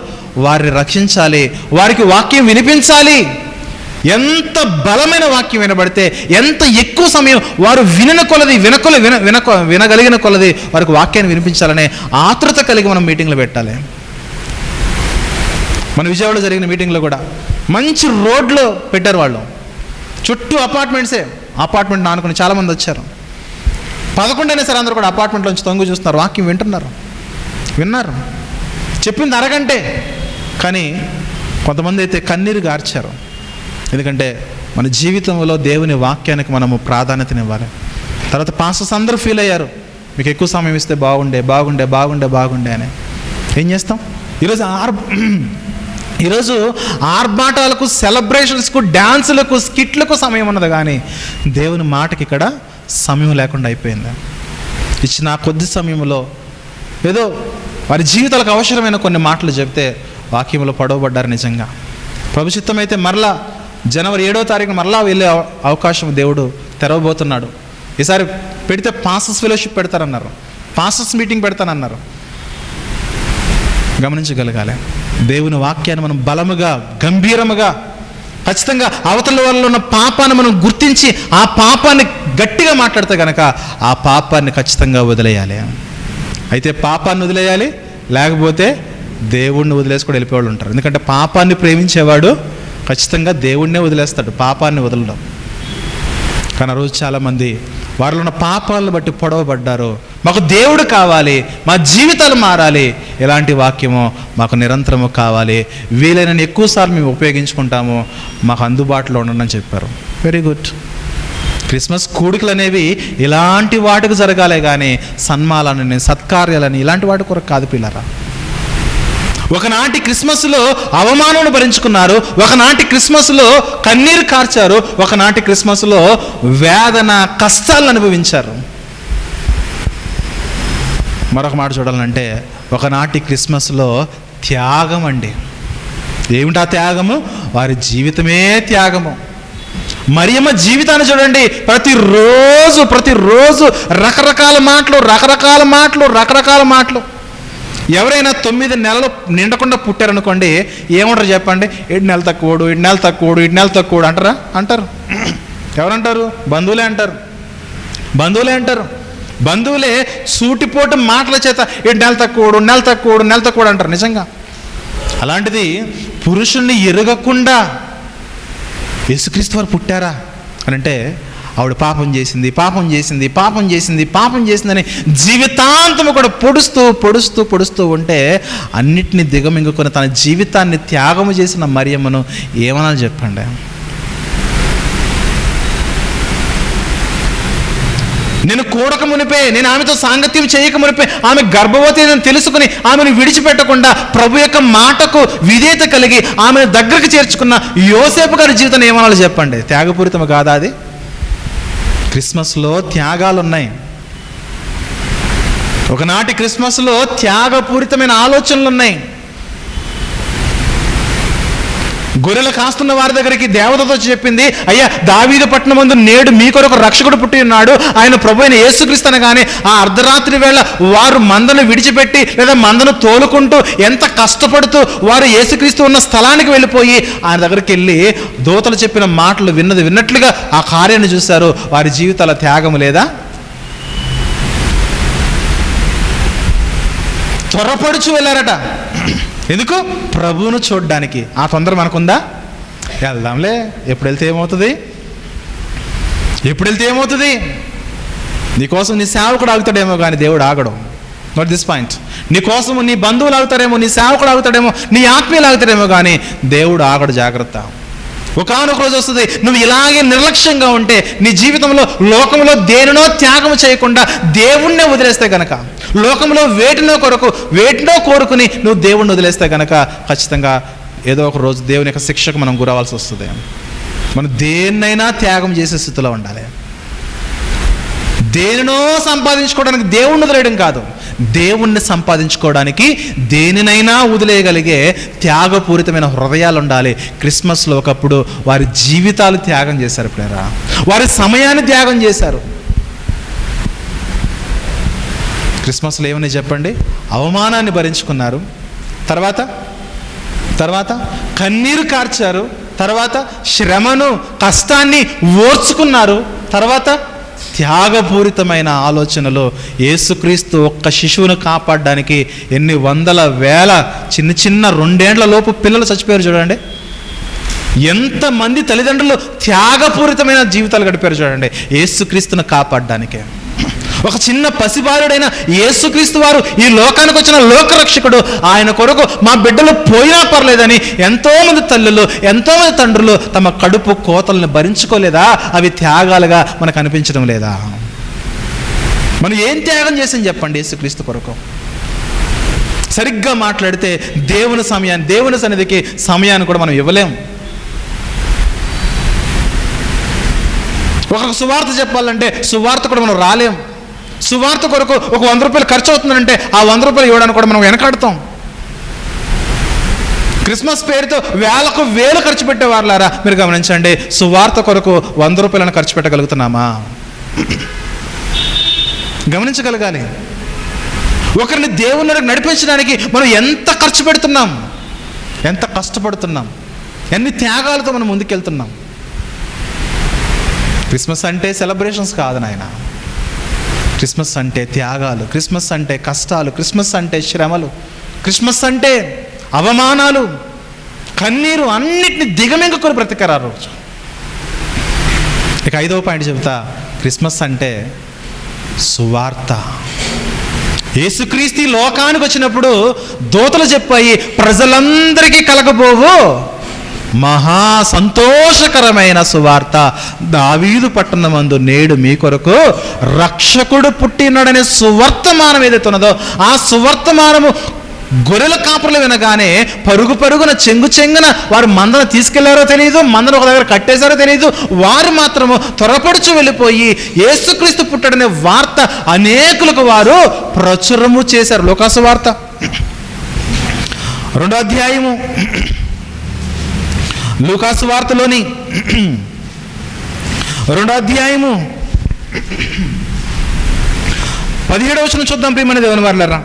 Speaker 1: వారిని రక్షించాలి, వారికి వాక్యం వినిపించాలి. ఎంత బలమైన వాక్యం వినబడితే, ఎంత ఎక్కువ సమయం వారు వినగలిగిన కొలది వారికి వాక్యాన్ని వినిపించాలనే ఆతృత కలిగి మనం మీటింగ్లు పెట్టాలి. మన విజయవాడలో జరిగిన మీటింగ్లో కూడా మంచి రోడ్లో పెట్టారు వాళ్ళు, చుట్టూ అపార్ట్మెంట్సే, అపార్ట్మెంట్ ఆనుకుని చాలామంది వచ్చారు. 11 అయినా సరే అందరూ కూడా అపార్ట్మెంట్లోంచి తొంగు చూస్తున్నారు, వాక్యం విన్నారు. చెప్పింది అరగంటే, కానీ కొంతమంది అయితే కన్నీరు గార్చారు. ఎందుకంటే మన జీవితంలో దేవుని వాక్యానికి మనము ప్రాధాన్యతనివ్వాలి. తర్వాత పాస్టర్స్ అందరూ ఫీల్ అయ్యారు, మీకు ఎక్కువ సమయం ఇస్తే బాగుండే అని. ఏం చేస్తాం? ఈరోజు ఆర్భాటాలకు, సెలబ్రేషన్స్కు, డ్యాన్సులకు, స్కిట్లకు సమయం ఉన్నది, కానీ దేవుని మాటకి ఇక్కడ సమయం లేకుండా అయిపోయింది. ఇచ్చిన కొద్ది సమయంలో ఏదో వారి జీవితాలకు అవసరమైన కొన్ని మాటలు చెప్తే వాక్యంలో పడవబడ్డారు. నిజంగా ప్రభు చిత్తమైతే మరలా జనవరి 7వ తారీఖున మరలా వెళ్ళే అవకాశం దేవుడు తెరవబోతున్నాడు. ఈసారి పెడితే పాస్టర్స్ ఫెలోషిప్ పెడతారన్నారు, పాస్టర్స్ మీటింగ్ పెడతానన్నారు. గమనించగలగాలి, దేవుని వాక్యాన్ని మనం బలముగా, గంభీరముగా, ఖచ్చితంగా అవతల వాళ్ళలో ఉన్న పాపాన్ని మనం గుర్తించి ఆ పాపాన్ని గట్టిగా మాట్లాడితే కనుక ఆ పాపాన్ని ఖచ్చితంగా వదిలేయాలి. అయితే పాపాన్ని వదిలేయాలి, లేకపోతే దేవుణ్ణి వదిలేసి కూడా వెళ్ళిపోయేవాళ్ళు ఉంటారు. ఎందుకంటే పాపాన్ని ప్రేమించేవాడు ఖచ్చితంగా దేవుణ్ణే వదిలేస్తాడు, పాపాన్ని వదలడం. కానీ ఆ రోజు చాలామంది వారిలో ఉన్న పాపాలను బట్టి పొడవబడ్డారు. మాకు దేవుడు కావాలి, మా జీవితాలు మారాలి, ఎలాంటి వాక్యమో మాకు నిరంతరము కావాలి, వీలైనన్ని ఎక్కువసార్లు మేము ఉపయోగించుకుంటాము, మాకు అందుబాటులో ఉండండి అని చెప్పారు. Very good. క్రిస్మస్ కూడికలు అనేవి ఇలాంటి వాటికి జరగాలే కానీ సన్మానాలని, సత్కార్యాలని ఇలాంటి వాటి కొరకు కాదు పిల్లరా. ఒకనాటి క్రిస్మస్లో అవమానం భరించుకున్నారు, ఒకనాటి క్రిస్మస్లో కన్నీరు కార్చారు, ఒకనాటి క్రిస్మస్లో వేదన, కష్టాలను అనుభవించారు. మరొక మాట చూడాలంటే ఒకనాటి క్రిస్మస్లో త్యాగం అండి. ఏమిటా త్యాగము? వారి జీవితమే త్యాగము. మరియమ్మ జీవితాన్ని చూడండి, ప్రతిరోజు రకరకాల మాటలు. ఎవరైనా 9 నెలలు నిండకుండా పుట్టారనుకోండి, ఏమంటారు చెప్పండి? 7 నెలలు తక్కువడు అంటారు. ఎవరంటారు? బంధువులే అంటారు. బంధువులే సూటిపోటు మాటల చేత 7 నెలలు తక్కువడు అంటారు. నిజంగా అలాంటిది పురుషుణ్ణి ఎరగకుండా యేసుక్రీస్తు వారు పుట్టారా అని అంటే, ఆవిడ పాపం చేసిందని జీవితాంతము కూడా పొడుస్తూ ఉంటే అన్నిటినీ దిగమింగుకొని తన జీవితాన్ని త్యాగము చేసిన మరియమ్మను ఏమనాలి చెప్పండి? నేను కూడక మునిపే, నేను ఆమెతో సాంగత్యం చేయక మునిపే ఆమె గర్భవతి అని తెలుసుకుని ఆమెను విడిచిపెట్టకుండా ప్రభు యొక్క మాటకు విధేయత కలిగి ఆమెను దగ్గరకు చేర్చుకున్న యోసేపు గారి జీవితం ఏమనాలి చెప్పండి? త్యాగపూరితము కాదా అది? క్రిస్మస్లో త్యాగాలు ఉన్నాయి. ఒకనాటి క్రిస్మస్లో త్యాగపూరితమైన ఆలోచనలు ఉన్నాయి. గొర్రెలు కాస్తున్న వారి దగ్గరికి దేవతతో చెప్పింది, అయ్యా దావీదు పట్టణమందు నేడు మీ కొరకు రక్షకుడు పుట్టి ఉన్నాడు, ఆయన ప్రభు అయిన యేసుక్రీస్తు అనగానే ఆ అర్ధరాత్రి వేళ వారు మందను విడిచిపెట్టి లేదా మందను తోలుకుంటూ ఎంత కష్టపడుతూ వారు యేసుక్రీస్తు ఉన్న స్థలానికి వెళ్ళిపోయి ఆయన దగ్గరికి వెళ్ళి దూతలు చెప్పిన మాటలు విన్నట్లుగా ఆ కార్యాన్ని చూశారు. వారి జీవితాల త్యాగం లేదా? త్వరపడుచు వెళ్ళారట. ఎందుకు? ప్రభువును చూడడానికి. ఆ తొందర మనకుందా? వెళ్దాంలే, ఎప్పుడు వెళ్తే ఏమవుతుంది? నీకోసం నీ సేవకుడు ఆగుతాడేమో కానీ దేవుడు ఆగడం. Not this point. నీకోసము నీ బంధువులు ఆగుతారేమో, నీ సేవకుడు ఆగుతాడేమో, నీ ఆత్మీయులు ఆగుతాడేమో కానీ దేవుడు ఆగడు. జాగ్రత్త. ఒకానొక రోజు వస్తుంది, నువ్వు ఇలాగే నిర్లక్ష్యంగా ఉంటే నీ జీవితంలో లోకంలో దేనినో త్యాగం చేయకుండా దేవుణ్ణే వదిలేస్తే కనుక, లోకంలో వేటినో కోరుకుని నువ్వు దేవుణ్ణి వదిలేస్తే కనుక ఖచ్చితంగా ఏదో ఒక రోజు దేవుని యొక్క శిక్షకు మనం గురవాల్సి వస్తుంది. మనం దేన్నైనా త్యాగం చేసే స్థితిలో ఉండాలి. దేనినో సంపాదించుకోవడానికి దేవుణ్ణి వదిలేయడం కాదు, దేవుణ్ణి సంపాదించుకోవడానికి దేనినైనా వదిలేయగలిగే త్యాగపూరితమైన హృదయాలు ఉండాలి. క్రిస్మస్లో ఒకప్పుడు వారి జీవితాలు త్యాగం చేశారు, ప్రేరా వారి సమయాన్ని త్యాగం చేశారు. క్రిస్మస్లో ఏమని చెప్పండి? అవమానాన్ని భరించుకున్నారు, తర్వాత కన్నీరు కార్చారు, తర్వాత శ్రమను కష్టాన్ని ఓర్చుకున్నారు, తర్వాత త్యాగపూరితమైన ఆలోచనలు. యేసుక్రీస్తు ఒక్క శిశువును కాపాడడానికి ఎన్ని వందల వేల చిన్న చిన్న 2 ఏండ్ల లోపు పిల్లలు చచ్చిపోయారు చూడండి. ఎంతమంది తల్లిదండ్రులు త్యాగపూరితమైన జీవితాలు గడిపారు చూడండి యేసుక్రీస్తును కాపాడడానికే. ఒక చిన్న పసిబాలుడైన యేసుక్రీస్తు వారు ఈ లోకానికి వచ్చిన లోకరక్షకుడు. ఆయన కొరకు మా బిడ్డలు పోయినా పర్లేదని ఎంతోమంది తల్లులు, ఎంతోమంది తండ్రులు తమ కడుపు కోతలను భరించుకోలేదా? అవి త్యాగాలుగా మనకు అనిపించడం లేదా? మనం ఏం త్యాగం చేసాం చెప్పండి యేసుక్రీస్తు కొరకు? సరిగ్గా మాట్లాడితే దేవుని సన్నిధికి సమయాన్ని కూడా మనం ఇవ్వలేం. ఒక సువార్త చెప్పాలంటే సువార్త కూడా మనం రాలేం. సువార్త కొరకు ఒక 100 రూపాయలు ఖర్చు అవుతుందంటే ఆ 100 రూపాయలు ఇవ్వడానికి కూడా మనం వెనకాడతాం. క్రిస్మస్ పేరుతో వేలకు వేలు ఖర్చు పెట్టేవారులారా మీరు గమనించండి. సువార్త కొరకు 100 రూపాయలను ఖర్చు పెట్టగలుగుతున్నామా? గమనించగలగాలి. ఒకరిని దేవుళ్ళకి నడిపించడానికి మనం ఎంత ఖర్చు పెడుతున్నాం, ఎంత కష్టపడుతున్నాం, ఎన్ని త్యాగాలతో మనం ముందుకెళ్తున్నాం. క్రిస్మస్ అంటే సెలబ్రేషన్స్ కాదు నాయన. క్రిస్మస్ అంటే త్యాగాలు, క్రిస్మస్ అంటే కష్టాలు, క్రిస్మస్ అంటే శ్రమలు, క్రిస్మస్ అంటే అవమానాలు, కన్నీరు, అన్నిటిని దిగమింగుకొని బ్రతికారు ఆ రోజు. ఇక 5వ పాయింట్ చెబుతా. క్రిస్మస్ అంటే సువార్త. యేసుక్రీస్తు లోకానికి వచ్చినప్పుడు దూతలు చెప్పాయి, ప్రజలందరికీ కలగబోవు మహా సంతోషకరమైన సువార్త, దావీదు పట్టణమందు నేడు మీ కొరకు రక్షకుడు పుట్టినాడనే సువర్తమానం ఏదైతే ఉన్నదో ఆ సువర్తమానము గొర్రెల కాపురలు వినగానే పరుగు పరుగున చెంగున వారు మందను తీసుకెళ్లారో తెలియదు, మందను ఒక దగ్గర కట్టేశారో తెలియదు. వారు మాత్రము త్వరపడుచు వెళ్ళిపోయి యేసుక్రీస్తు పుట్టాడనే వార్త అనేకులకు వారు ప్రచురము చేశారు. లూకాసు వార్త 2వ అధ్యాయము, లూకాసు వార్తలోని 2వ అధ్యాయము 17వ వచనం చూద్దాం ప్రియమైన దేవుని వారలారా.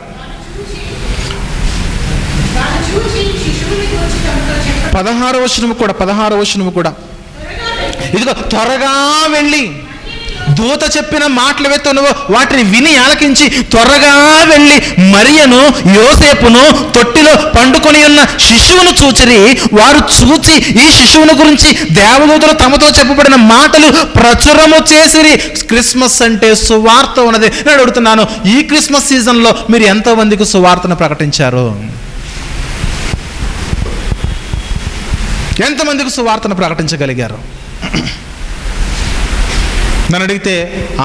Speaker 1: 16వ వచనము కూడా ఇదిగో త్వరగా వెళ్ళి దూత చెప్పిన మాటలు ఏవైతే ఉన్నావో వాటిని విని ఆలకించి త్వరగా వెళ్ళి మరియను యోసేపును తొట్టిలో పండుకొని ఉన్న శిశువును చూచిరి. వారు చూచి ఈ శిశువుని గురించి దేవదూతలు తమతో చెప్పబడిన మాటలు ప్రచురము చేసిరి. క్రిస్మస్ అంటే సువార్త ఉన్నది. నేను అడుగుతున్నాను, ఈ క్రిస్మస్ సీజన్లో మీరు ఎంతమందికి సువార్తను ప్రకటించారు? ఎంతమందికి సువార్తను ప్రకటించగలిగారు? నన్ను అడిగితే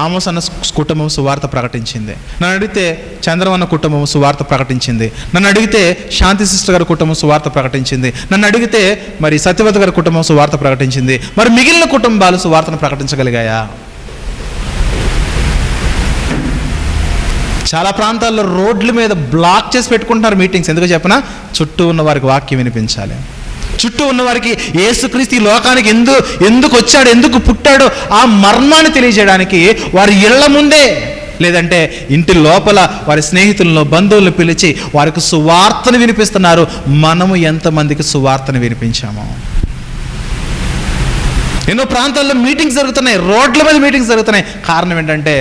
Speaker 1: ఆమోస్ అన్న కుటుంబం సువార్త ప్రకటించింది. నన్ను అడిగితే చంద్రం అన్న కుటుంబం సువార్త ప్రకటించింది. నన్ను అడిగితే శాంతి సిస్టర్ గారి కుటుంబం సువార్త ప్రకటించింది. నన్ను అడిగితే మరి సత్యవతి గారి కుటుంబం సువార్త ప్రకటించింది. మరి మిగిలిన కుటుంబాలు సువార్తను ప్రకటించగలిగాయా? చాలా ప్రాంతాల్లో రోడ్ల మీద బ్లాక్ చేసి పెట్టుకుంటున్నారు మీటింగ్స్. ఎందుకు చెప్పినా చుట్టూ ఉన్న వారికి వాక్యం వినిపించాలి. చుట్టూ ఉన్నవారికి యేసుక్రీస్తు ఈ లోకానికి ఎందుకు వచ్చాడు, ఎందుకు పుట్టాడో ఆ మర్మాన్ని తెలియజేయడానికి వారి ఇళ్ల ముందే లేదంటే ఇంటి లోపల వారి స్నేహితులను, బంధువులను పిలిచి వారికి సువార్తను వినిపిస్తున్నారు. మనము ఎంతమందికి సువార్తను వినిపించాము? ఎన్నో ప్రాంతాల్లో మీటింగ్స్ జరుగుతున్నాయి, రోడ్ల మీద మీటింగ్స్ జరుగుతున్నాయి. కారణం ఏంటంటే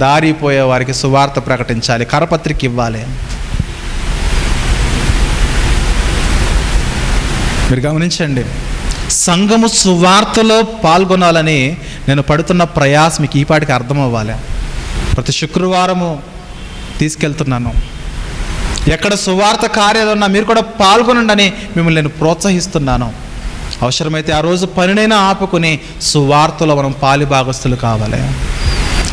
Speaker 1: దారిపోయే వారికి సువార్త ప్రకటించాలి, కరపత్రిక ఇవ్వాలి. మీరు గమనించండి, సంఘము సువార్తలో పాల్గొనాలని నేను పడుతున్న ప్రయాస మీకు ఈపాటికి అర్థం అవ్వాలి. ప్రతి శుక్రవారము తీసుకెళ్తున్నాను. ఎక్కడ సువార్త కార్యాలు ఉన్నా మీరు కూడా పాల్గొనండి అని మిమ్మల్ని నేను ప్రోత్సహిస్తున్నాను. అవసరమైతే ఆ రోజు పనినైనా ఆపుకుని సువార్తలో మనం పాలిభాగస్తులు కావాలి.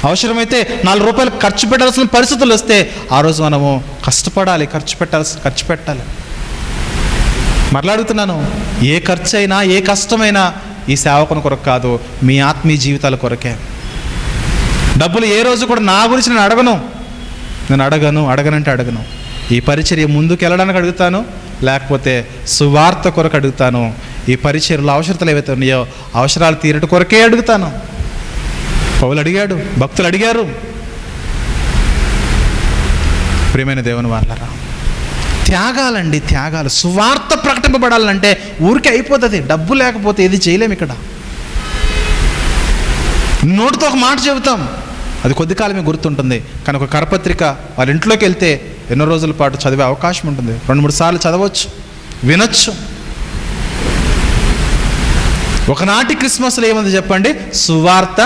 Speaker 1: అవసరమైతే 4 రూపాయలు ఖర్చు పెట్టాల్సిన పరిస్థితులు వస్తే ఆ రోజు మనము కష్టపడాలి, ఖర్చు పెట్టాలి. మరలాడుతున్నాను, ఏ ఖర్చు అయినా ఏ కష్టమైనా ఈ సేవకుని కొరకు కాదు, మీ ఆత్మీయ జీవితాల కొరకే. డబ్బులు ఏ రోజు కూడా నా గురించి నేను అడగను. ఈ పరిచర్య ముందుకు వెళ్ళడానికి అడుగుతాను, లేకపోతే సువార్త కొరకు అడుగుతాను. ఈ పరిచర్యలో అవసరతలు ఏవైతే ఉన్నాయో అవసరాలు తీరట కొరకే అడుగుతాను. పౌలు అడిగాడు, భక్తులు అడిగారు. ప్రియమైన దేవుని వారలారా, త్యాగాలు. సువార్త ప్రకటింపబడాలంటే ఊరికే అయిపోతుంది. డబ్బు లేకపోతే ఏది చేయలేము. ఇక్కడ నోటితో ఒక మాట చెబుతాం, అది కొద్ది కాలమే గుర్తుంటుంది. కానీ ఒక కరపత్రిక వాళ్ళ ఇంట్లోకి వెళ్తే ఎన్నో రోజుల పాటు చదివే అవకాశం ఉంటుంది. 2-3 సార్లు చదవచ్చు, వినొచ్చు. ఒకనాటి క్రిస్మస్లో ఏముంది చెప్పండి? సువార్త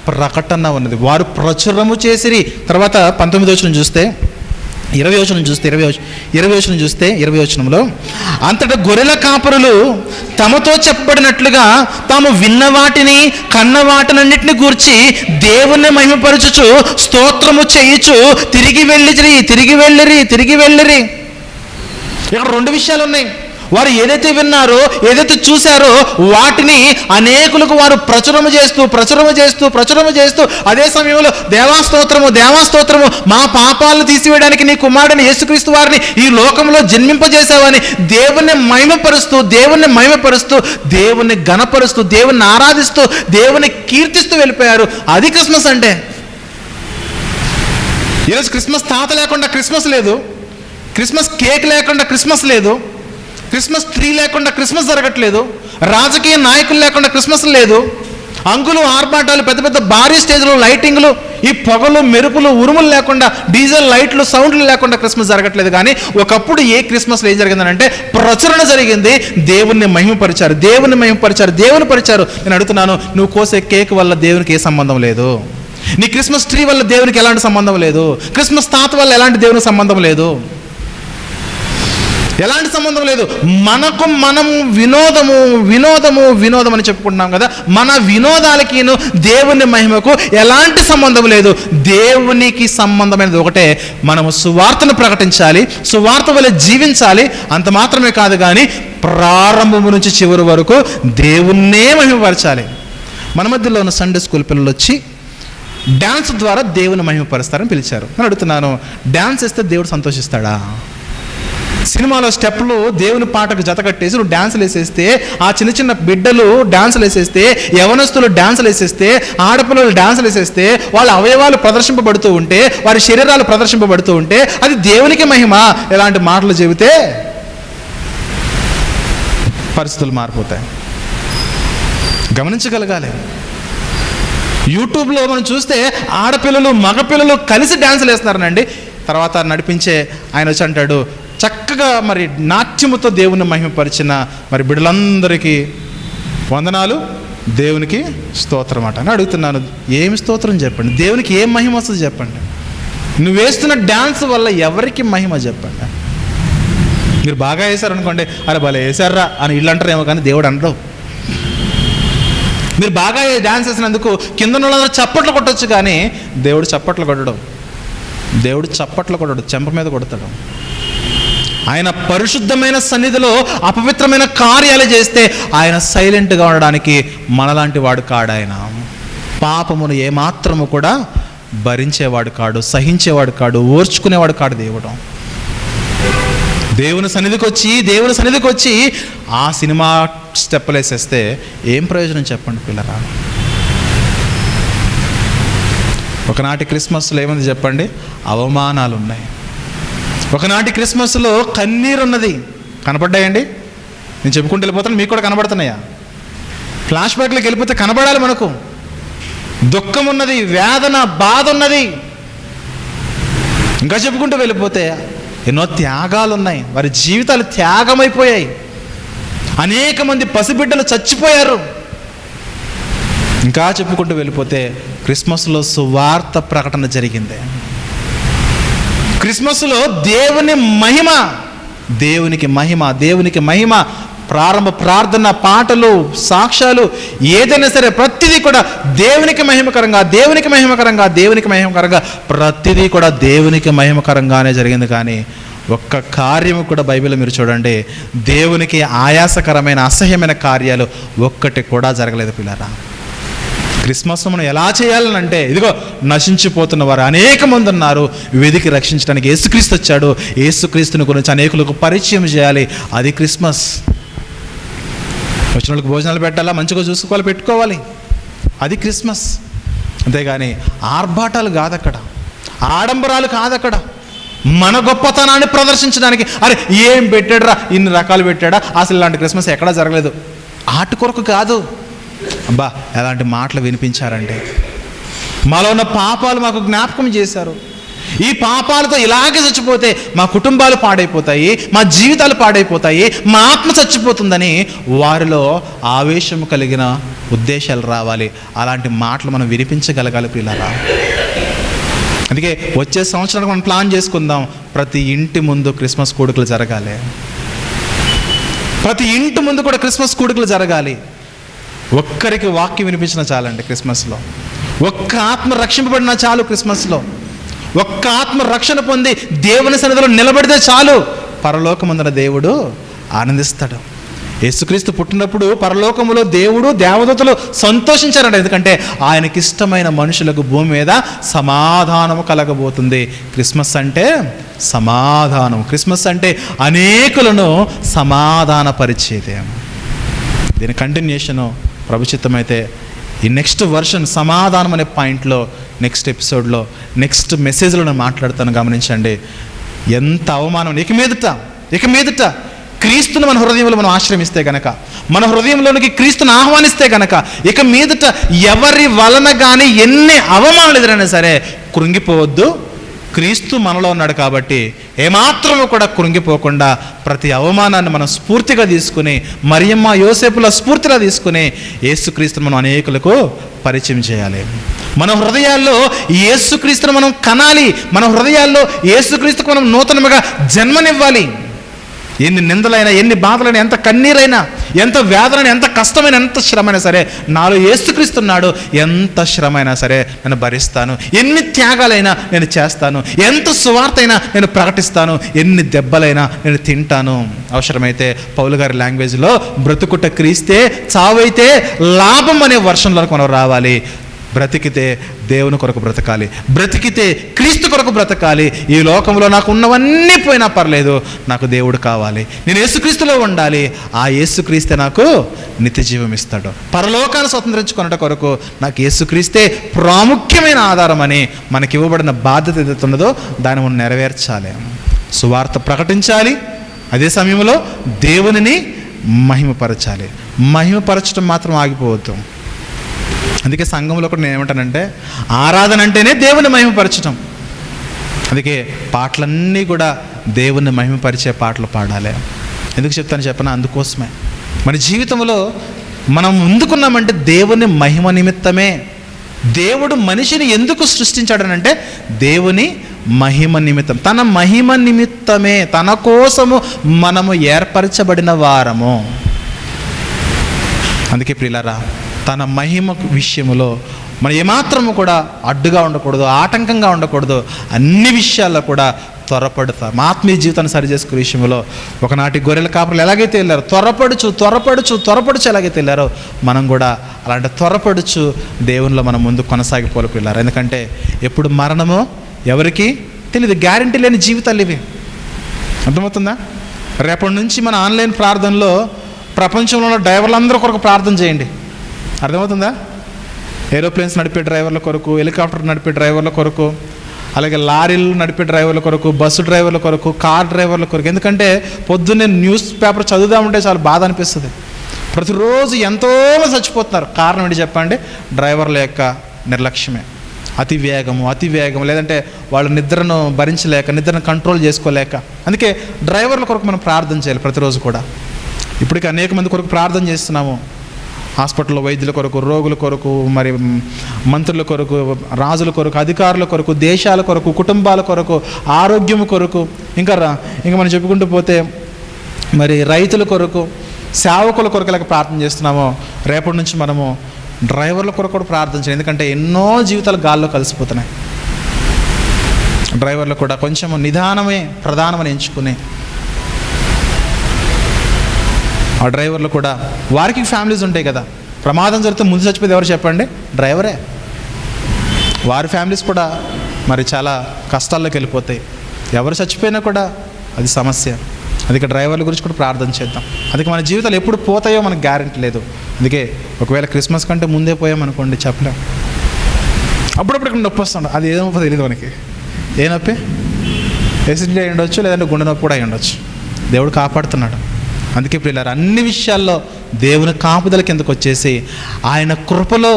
Speaker 1: ప్రకటన ఉన్నది. వారు ప్రచురము చేసిరి. తర్వాత 19వ వచనం చూస్తే 20వ వచనంలో అంతటా గొర్రెల కాపరులు తమతో చెప్పబడినట్లుగా తాము విన్న వాటిని కన్న వాటినన్నిటిని గూర్చి దేవుణ్ణి మహిమపరచుచు స్తోత్రము చేయుచు తిరిగి వెళ్ళిరి. ఇక్కడ 2 విషయాలు ఉన్నాయి. వారు ఏదైతే విన్నారో, ఏదైతే చూశారో వాటిని అనేకులకు వారు ప్రచురము చేస్తూ అదే సమయంలో దేవాస్తోత్రము మా పాపాలను తీసివేయడానికి నీ కుమారుడైన యేసుక్రీస్తు వారిని ఈ లోకంలో జన్మింపజేసావని దేవుణ్ణి మహిమపరుస్తూ దేవుణ్ణి ఘనపరుస్తూ దేవుణ్ణి ఆరాధిస్తూ దేవుణ్ణి కీర్తిస్తూ వెళ్ళిపోయారు. అది క్రిస్మస్ అంటే. ఈరోజు క్రిస్మస్ తాత లేకుండా క్రిస్మస్ లేదు, క్రిస్మస్ కేక్ లేకుండా క్రిస్మస్ లేదు, క్రిస్మస్ ట్రీ లేకుండా క్రిస్మస్ జరగట్లేదు, రాజకీయ నాయకులు లేకుండా క్రిస్మస్ లేదు, అంగులు ఆర్భాటాలు పెద్ద పెద్ద భారీ స్టేజ్లు లైటింగ్లు ఈ పొగలు మెరుపులు ఉరుములు లేకుండా డీజిల్ లైట్లు సౌండ్లు లేకుండా క్రిస్మస్ జరగట్లేదు. కానీ ఒకప్పుడు ఏ క్రిస్మస్లో ఏం జరిగిందంటే ప్రచురణ జరిగింది. దేవుణ్ణి మహిమపరిచారు. నేను అడుగుతున్నాను, నువ్వు కోసే కేక్ వల్ల దేవునికి ఏ సంబంధం లేదు, నీ క్రిస్మస్ ట్రీ వల్ల దేవునికి ఎలాంటి సంబంధం లేదు, క్రిస్మస్ తాత వల్ల ఎలాంటి దేవునికి సంబంధం లేదు, ఎలాంటి సంబంధం లేదు. మనకు మనం వినోదము అని చెప్పుకుంటున్నాం కదా, మన వినోదాలకి దేవుని మహిమకు ఎలాంటి సంబంధం లేదు. దేవునికి సంబంధమైనది ఒకటే, మనము సువార్తను ప్రకటించాలి, సువార్త వల్ల జీవించాలి. అంత మాత్రమే కాదు కానీ ప్రారంభము నుంచి చివరి వరకు దేవుణ్ణే మహిమపరచాలి. మన మధ్యలో ఉన్న సండే స్కూల్ పిల్లలు వచ్చి డ్యాన్స్ ద్వారా దేవుని మహిమపరుస్తారని పిలిచారు. నేను అడుగుతున్నాను, డ్యాన్స్ వేస్తే దేవుడు సంతోషిస్తాడా? సినిమాలో స్టెప్లు దేవుని పాటకు జత కట్టేసి నువ్వు డ్యాన్సులు వేసేస్తే, ఆ చిన్న చిన్న బిడ్డలు డ్యాన్సులు వేసేస్తే, యవనస్తులు డ్యాన్సులు వేసేస్తే, ఆడపిల్లలు డ్యాన్సులు వేసేస్తే, వాళ్ళ అవయవాలు ప్రదర్శింపబడుతూ ఉంటే, వారి శరీరాలు ప్రదర్శింపబడుతూ ఉంటే అది దేవునికి మహిమ. ఇలాంటి మాటలు చెబితే పరిస్థితులు మారిపోతాయి. గమనించగలగాలి. యూట్యూబ్లో మనం చూస్తే ఆడపిల్లలు మగపిల్లలు కలిసి డ్యాన్సులు వేస్తున్నారనండి. తర్వాత నడిపించే ఆయన వచ్చి అంటాడు, చక్కగా మరి నాట్యముతో దేవుని మహిమపరిచిన మరి బిడ్డలందరికీ వందనాలు, దేవునికి స్తోత్రం అట అని అడుగుతున్నాను. ఏమి స్తోత్రం చెప్పండి? దేవునికి ఏం మహిమ వస్తుంది చెప్పండి? నువ్వు వేస్తున్న డ్యాన్స్ వల్ల ఎవరికి మహిమ చెప్పండి? మీరు బాగా వేశారనుకోండి, అరే భలే వేశారా అని వీళ్ళు అంటారేమో కానీ దేవుడు అనరు. మీరు బాగా డ్యాన్స్ వేసినందుకు కింద వాళ్ళందరూ చప్పట్లు కొట్టచ్చు కానీ దేవుడు చప్పట్లు కొట్టడు. చెంప మీద కొడతాడు. ఆయన పరిశుద్ధమైన సన్నిధిలో అపవిత్రమైన కార్యాలు చేస్తే ఆయన సైలెంట్గా ఉండడానికి మనలాంటి వాడు కాడు. ఆయన పాపమును ఏమాత్రము కూడా భరించేవాడు కాడు, సహించేవాడు కాడు, ఓర్చుకునేవాడు కాడు. దేవుని సన్నిధికి వచ్చి ఆ సినిమా స్టెప్పులు వేసేస్తే ఏం ప్రయోజనం చెప్పండి పిల్లరా? ఒకనాటి క్రిస్మస్లో ఏముంది చెప్పండి? అవమానాలు ఉన్నాయి. ఒకనాటి క్రిస్మస్లో కన్నీరు ఉన్నది. కనపడ్డాయండి? నేను చెప్పుకుంటూ వెళ్ళిపోతాను, మీకు కూడా కనబడుతున్నాయా? ఫ్లాష్ బ్యాక్లోకి వెళ్ళిపోతే కనబడాలి మనకు. దుఃఖం ఉన్నది, వేదన, బాధ ఉన్నది. ఇంకా చెప్పుకుంటూ వెళ్ళిపోతే ఎన్నో త్యాగాలు ఉన్నాయి. వారి జీవితాలు త్యాగమైపోయాయి. అనేక మంది పసిబిడ్డలు చచ్చిపోయారు. ఇంకా చెప్పుకుంటూ వెళ్ళిపోతే క్రిస్మస్లో సువార్త ప్రకటన జరిగింది. క్రిస్మస్లో దేవునికి మహిమ, ప్రారంభ ప్రార్థన, పాటలు, సాక్ష్యాలు, ఏదైనా సరే ప్రతిదీ కూడా దేవునికి మహిమకరంగా ప్రతిదీ కూడా దేవునికి మహిమకరంగానే జరిగింది. కానీ ఒక్క కార్యము కూడా బైబిల్లో మీరు చూడండి, దేవునికి ఆయాసకరమైన అసహ్యమైన కార్యాలు ఒక్కటి కూడా జరగలేదు పిల్లరా. క్రిస్మస్ మనం ఎలా చేయాలనంటే, ఇదిగో నశించిపోతున్న వారు అనేక మంది ఉన్నారు, వెదికి రక్షించడానికి యేసుక్రీస్తు వచ్చాడు. యేసుక్రీస్తుని గురించి అనేకులకు పరిచయం చేయాలి. అది క్రిస్మస్. వచ్చిన వాళ్ళకి భోజనాలు పెట్టాలా, మంచిగా చూసుకోవాలి, పెట్టుకోవాలి. అది క్రిస్మస్. అంతేగాని ఆర్భాటాలు కాదక్కడ, ఆడంబరాలు కాదక్కడ. మన గొప్పతనాన్ని ప్రదర్శించడానికి, అరే ఏం పెట్టాడురా, ఇన్ని రకాలు పెట్టాడా, అసలు ఇలాంటి క్రిస్మస్ ఎక్కడా జరగలేదు, ఆటి కొరకు కాదు. అబ్బా ఎలాంటి మాటలు వినిపించారంటే, మాలో ఉన్న పాపాలు మాకు జ్ఞాపకం చేశారు. ఈ పాపాలతో ఇలాగే చచ్చిపోతే మా కుటుంబాలు పాడైపోతాయి, మా జీవితాలు పాడైపోతాయి, మా ఆత్మ చచ్చిపోతుందని వారిలో ఆవేశం కలిగిన ఉద్దేశాలు రావాలి. అలాంటి మాటలు మనం వినిపించగలగాలి ప్రియులారా. అందుకే వచ్చే సంవత్సరానికి మనం ప్లాన్ చేసుకుందాం. ప్రతి ఇంటి ముందు క్రిస్మస్ కూడుకులు జరగాలి. ప్రతి ఇంటి ముందు కూడా క్రిస్మస్ కూడుకులు జరగాలి. ఒక్కరికి వాక్యం వినిపించినా చాలండి క్రిస్మస్లో. ఒక్క ఆత్మ రక్షింపబడినా చాలు క్రిస్మస్లో. ఒక్క ఆత్మ రక్షణ పొంది దేవుని సన్నిధిలో నిలబడితే చాలు, పరలోకమందున దేవుడు ఆనందిస్తాడు. యేసుక్రీస్తు పుట్టినప్పుడు పరలోకములో దేవుడు దేవదూతలు సంతోషించారంట. ఎందుకంటే ఆయనకి ఇష్టమైన మనుషులకు భూమి మీద సమాధానము కలగబోతుంది. క్రిస్మస్ అంటే సమాధానం. క్రిస్మస్ అంటే అనేకులను సమాధానపరిచేదే. దీని కంటిన్యూషను ప్రభుచిత్తమైతే ఈ నెక్స్ట్ వర్షన్ సమాధానం అనే పాయింట్లో నెక్స్ట్ ఎపిసోడ్లో నెక్స్ట్ మెసేజ్లో నేను మాట్లాడతాను. గమనించండి, ఎంత అవమానం. ఇక మీదట క్రీస్తును మన హృదయంలో మనం ఆశ్రమిస్తే గనక, మన హృదయంలోనికి క్రీస్తును ఆహ్వానిస్తే గనక, ఇక మీదట ఎవరి వలన కానీ ఎన్ని అవమానాలు ఎదురైనా సరే కృంగిపోవద్దు. క్రీస్తు మనలో ఉన్నాడు కాబట్టి ఏమాత్రము కూడా కృంగిపోకుండా ప్రతి అవమానాన్ని మనం స్ఫూర్తిగా తీసుకుని, మరియమ్మ యోసేపుల స్ఫూర్తిగా తీసుకుని యేసుక్రీస్తును మనం అనేకులకు పరిచయం చేయాలి. మన హృదయాల్లో యేసుక్రీస్తును మనం కనాలి. మన హృదయాల్లో యేసుక్రీస్తుకు మనం నూతనముగా జన్మనివ్వాలి. ఎన్ని నిందలైనా, ఎన్ని బాధలైనా, ఎంత కన్నీరైనా, ఎంత వేదనైనా, ఎంత కష్టమైన, ఎంత శ్రమైనా సరే నాలో యేసుక్రీస్తున్నాడు. ఎంత శ్రమైనా సరే నేను భరిస్తాను. ఎన్ని త్యాగాలైనా నేను చేస్తాను. ఎంత సువార్త అయినా నేను ప్రకటిస్తాను. ఎన్ని దెబ్బలైనా నేను తింటాను. అవసరమైతే పౌలు గారి లాంగ్వేజ్లో బ్రతుకుట క్రీస్తే, చావైతే లాభం అనే వర్షంలోకి మనం రావాలి. బ్రతికితే దేవుని కొరకు బ్రతకాలి, బ్రతికితే క్రీస్తు కొరకు బ్రతకాలి. ఈ లోకంలో నాకు ఉన్నవన్నీ పోయినా పర్లేదు, నాకు దేవుడు కావాలి. నేను యేసుక్రీస్తులో ఉండాలి. ఆ యేసుక్రీస్తే నాకు నిత్య జీవం ఇస్తాడు. పరలోకాన్ని స్వతంత్రించుకున్నట కొరకు నాకు యేసుక్రీస్తే ప్రాముఖ్యమైన ఆధారం అని మనకి ఇవ్వబడిన బాధ్యత ఏదైతే ఉన్నదో దాన్ని మనం నెరవేర్చాలి. సువార్త ప్రకటించాలి. అదే సమయంలో దేవునిని మహిమపరచాలి. మహిమపరచడం మాత్రం ఆగిపోవద్దు. అందుకే సంఘంలో కూడా నేను ఏమంటానంటే, ఆరాధన అంటేనే దేవుని మహిమపరచడం. అందుకే పాటలన్నీ కూడా దేవుని మహిమపరిచే పాటలు పాడాలి. ఎందుకు చెప్తాను చెప్పనా? అందుకోసమే మన జీవితంలో మనం ముందుకున్నామంటే దేవుని మహిమ నిమిత్తమే. దేవుడు మనిషిని ఎందుకు సృష్టించాడనంటే దేవుని మహిమ నిమిత్తం, తన మహిమ నిమిత్తమే, తన కోసము మనము ఏర్పరచబడిన వారము. అందుకే ప్రియులారా, తన మహిమ విషయంలో మనం ఏమాత్రము కూడా అడ్డుగా ఉండకూడదు, ఆటంకంగా ఉండకూడదు. అన్ని విషయాల్లో కూడా త్వరపడతాం. ఆత్మీయ జీవితాన్ని సరి చేసుకునే విషయంలో ఒకనాటి గొర్రెల కాపరులు ఎలాగైతే వెళ్ళారో త్వరపడుచు ఎలాగైతే వెళ్ళారో మనం కూడా అలాంటి త్వరపడుచు దేవునిలో మనం ముందు కొనసాగిపోలకు వెళ్ళారు. ఎందుకంటే ఎప్పుడు మరణమో ఎవరికి తెలియదు. గ్యారంటీ లేని జీవితాలు ఇవి. అర్థమవుతుందా? రేపటి నుంచి మన ఆన్లైన్ ప్రార్థనలో ప్రపంచంలో ఉన్న డ్రైవర్లందరూ కొరకు ప్రార్థన చేయండి. అర్థమవుతుందా? ఏరోప్లేన్స్ నడిపే డ్రైవర్ల కొరకు, హెలికాప్టర్ నడిపే డ్రైవర్ల కొరకు, అలాగే లారీలు నడిపే డ్రైవర్ల కొరకు, బస్సు డ్రైవర్ల కొరకు, కార్ డ్రైవర్ల కొరకు. ఎందుకంటే పొద్దున్నే న్యూస్ పేపర్ చదువుదామంటే చాలా బాధ అనిపిస్తుంది. ప్రతిరోజు ఎంతోమంది చచ్చిపోతున్నారు. కారణం ఏంటి చెప్పండి? డ్రైవర్ల యొక్క నిర్లక్ష్యమే. అతి వేగం, లేదంటే వాళ్ళ నిద్రను భరించలేక, నిద్రను కంట్రోల్ చేసుకోలేక. అందుకే డ్రైవర్ల కొరకు మనం ప్రార్థన చేయాలి ప్రతిరోజు కూడా. ఇప్పటికీ అనేక మంది కొరకు ప్రార్థన చేస్తున్నాము. హాస్పిటల్లో వైద్యుల కొరకు, రోగుల కొరకు, మరి మంత్రుల కొరకు, రాజుల కొరకు, అధికారుల కొరకు, దేశాల కొరకు, కుటుంబాల కొరకు, ఆరోగ్యం కొరకు, ఇంకా మనం చెప్పుకుంటూ పోతే మరి రైతుల కొరకు, సేవకుల కొరకు ఇలాగ ప్రార్థన చేస్తున్నాము. రేపటి నుంచి మనము డ్రైవర్ల కొరకు కూడా ప్రార్థన చేయాలి. ఎందుకంటే ఎన్నో జీవితాలు గాల్లో కలిసిపోతున్నాయి. డ్రైవర్లు కూడా కొంచెం నిదానమే ప్రధానమని ఎంచుకుని, ఆ డ్రైవర్లు కూడా వారికి ఫ్యామిలీస్ ఉంటాయి కదా. ప్రమాదం జరిగితే ముందు చచ్చిపోతే ఎవరు చెప్పండి? డ్రైవరే. వారి ఫ్యామిలీస్ కూడా మరి చాలా కష్టాల్లోకి వెళ్ళిపోతాయి. ఎవరు చచ్చిపోయినా కూడా అది సమస్య. అందుకే డ్రైవర్ల గురించి కూడా ప్రార్థన చేద్దాం. అందుకే మన జీవితాలు ఎప్పుడు పోతాయో మనకు గ్యారెంటీ లేదు. అందుకే ఒకవేళ క్రిస్మస్ కంటే ముందే పోయామనుకోండి చెప్పలేం. అప్పుడప్పుడు ఇక్కడ నొప్పి వస్తుండ, అది ఏదో తెలియదు మనకి. ఏ నొప్పి? ఎసిడిటీ అయి ఉండొచ్చు, లేదంటే గుండె నొప్పి కూడా అయి ఉండొచ్చు. దేవుడు కాపాడుతున్నాడు. అందుకే ప్రియులారా, అన్ని విషయాల్లో దేవుని కాపుదల కిందకు వచ్చేసి ఆయన కృపలో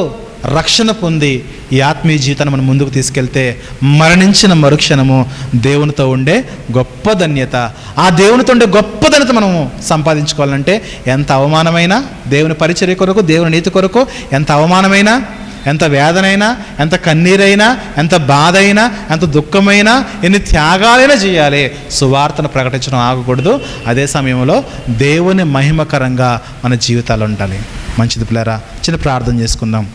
Speaker 1: రక్షణ పొంది ఈ ఆత్మీయ జీవితాన్ని మనం ముందుకు తీసుకెళ్తే మరణించిన మరుక్షణము దేవునితో ఉండే గొప్ప ధన్యత, ఆ దేవునితో ఉండే గొప్ప ధన్యత మనము సంపాదించుకోవాలంటే ఎంత అవమానమైనా దేవుని పరిచర్య కొరకు, దేవుని నీతి కొరకు ఎంత అవమానమైనా, ఎంత వేదనైనా, ఎంత కన్నీరైనా, ఎంత బాధ అయినా, ఎంత దుఃఖమైనా, ఎన్ని త్యాగాలైనా చేయాలి. సువార్తను ప్రకటించడం ఆగకూడదు. అదే సమయంలో దేవుని మహిమకరంగా మన జీవితాలు ఉండాలి. మంచిది పిల్లరా, చిన్న ప్రార్థన చేసుకుందాం.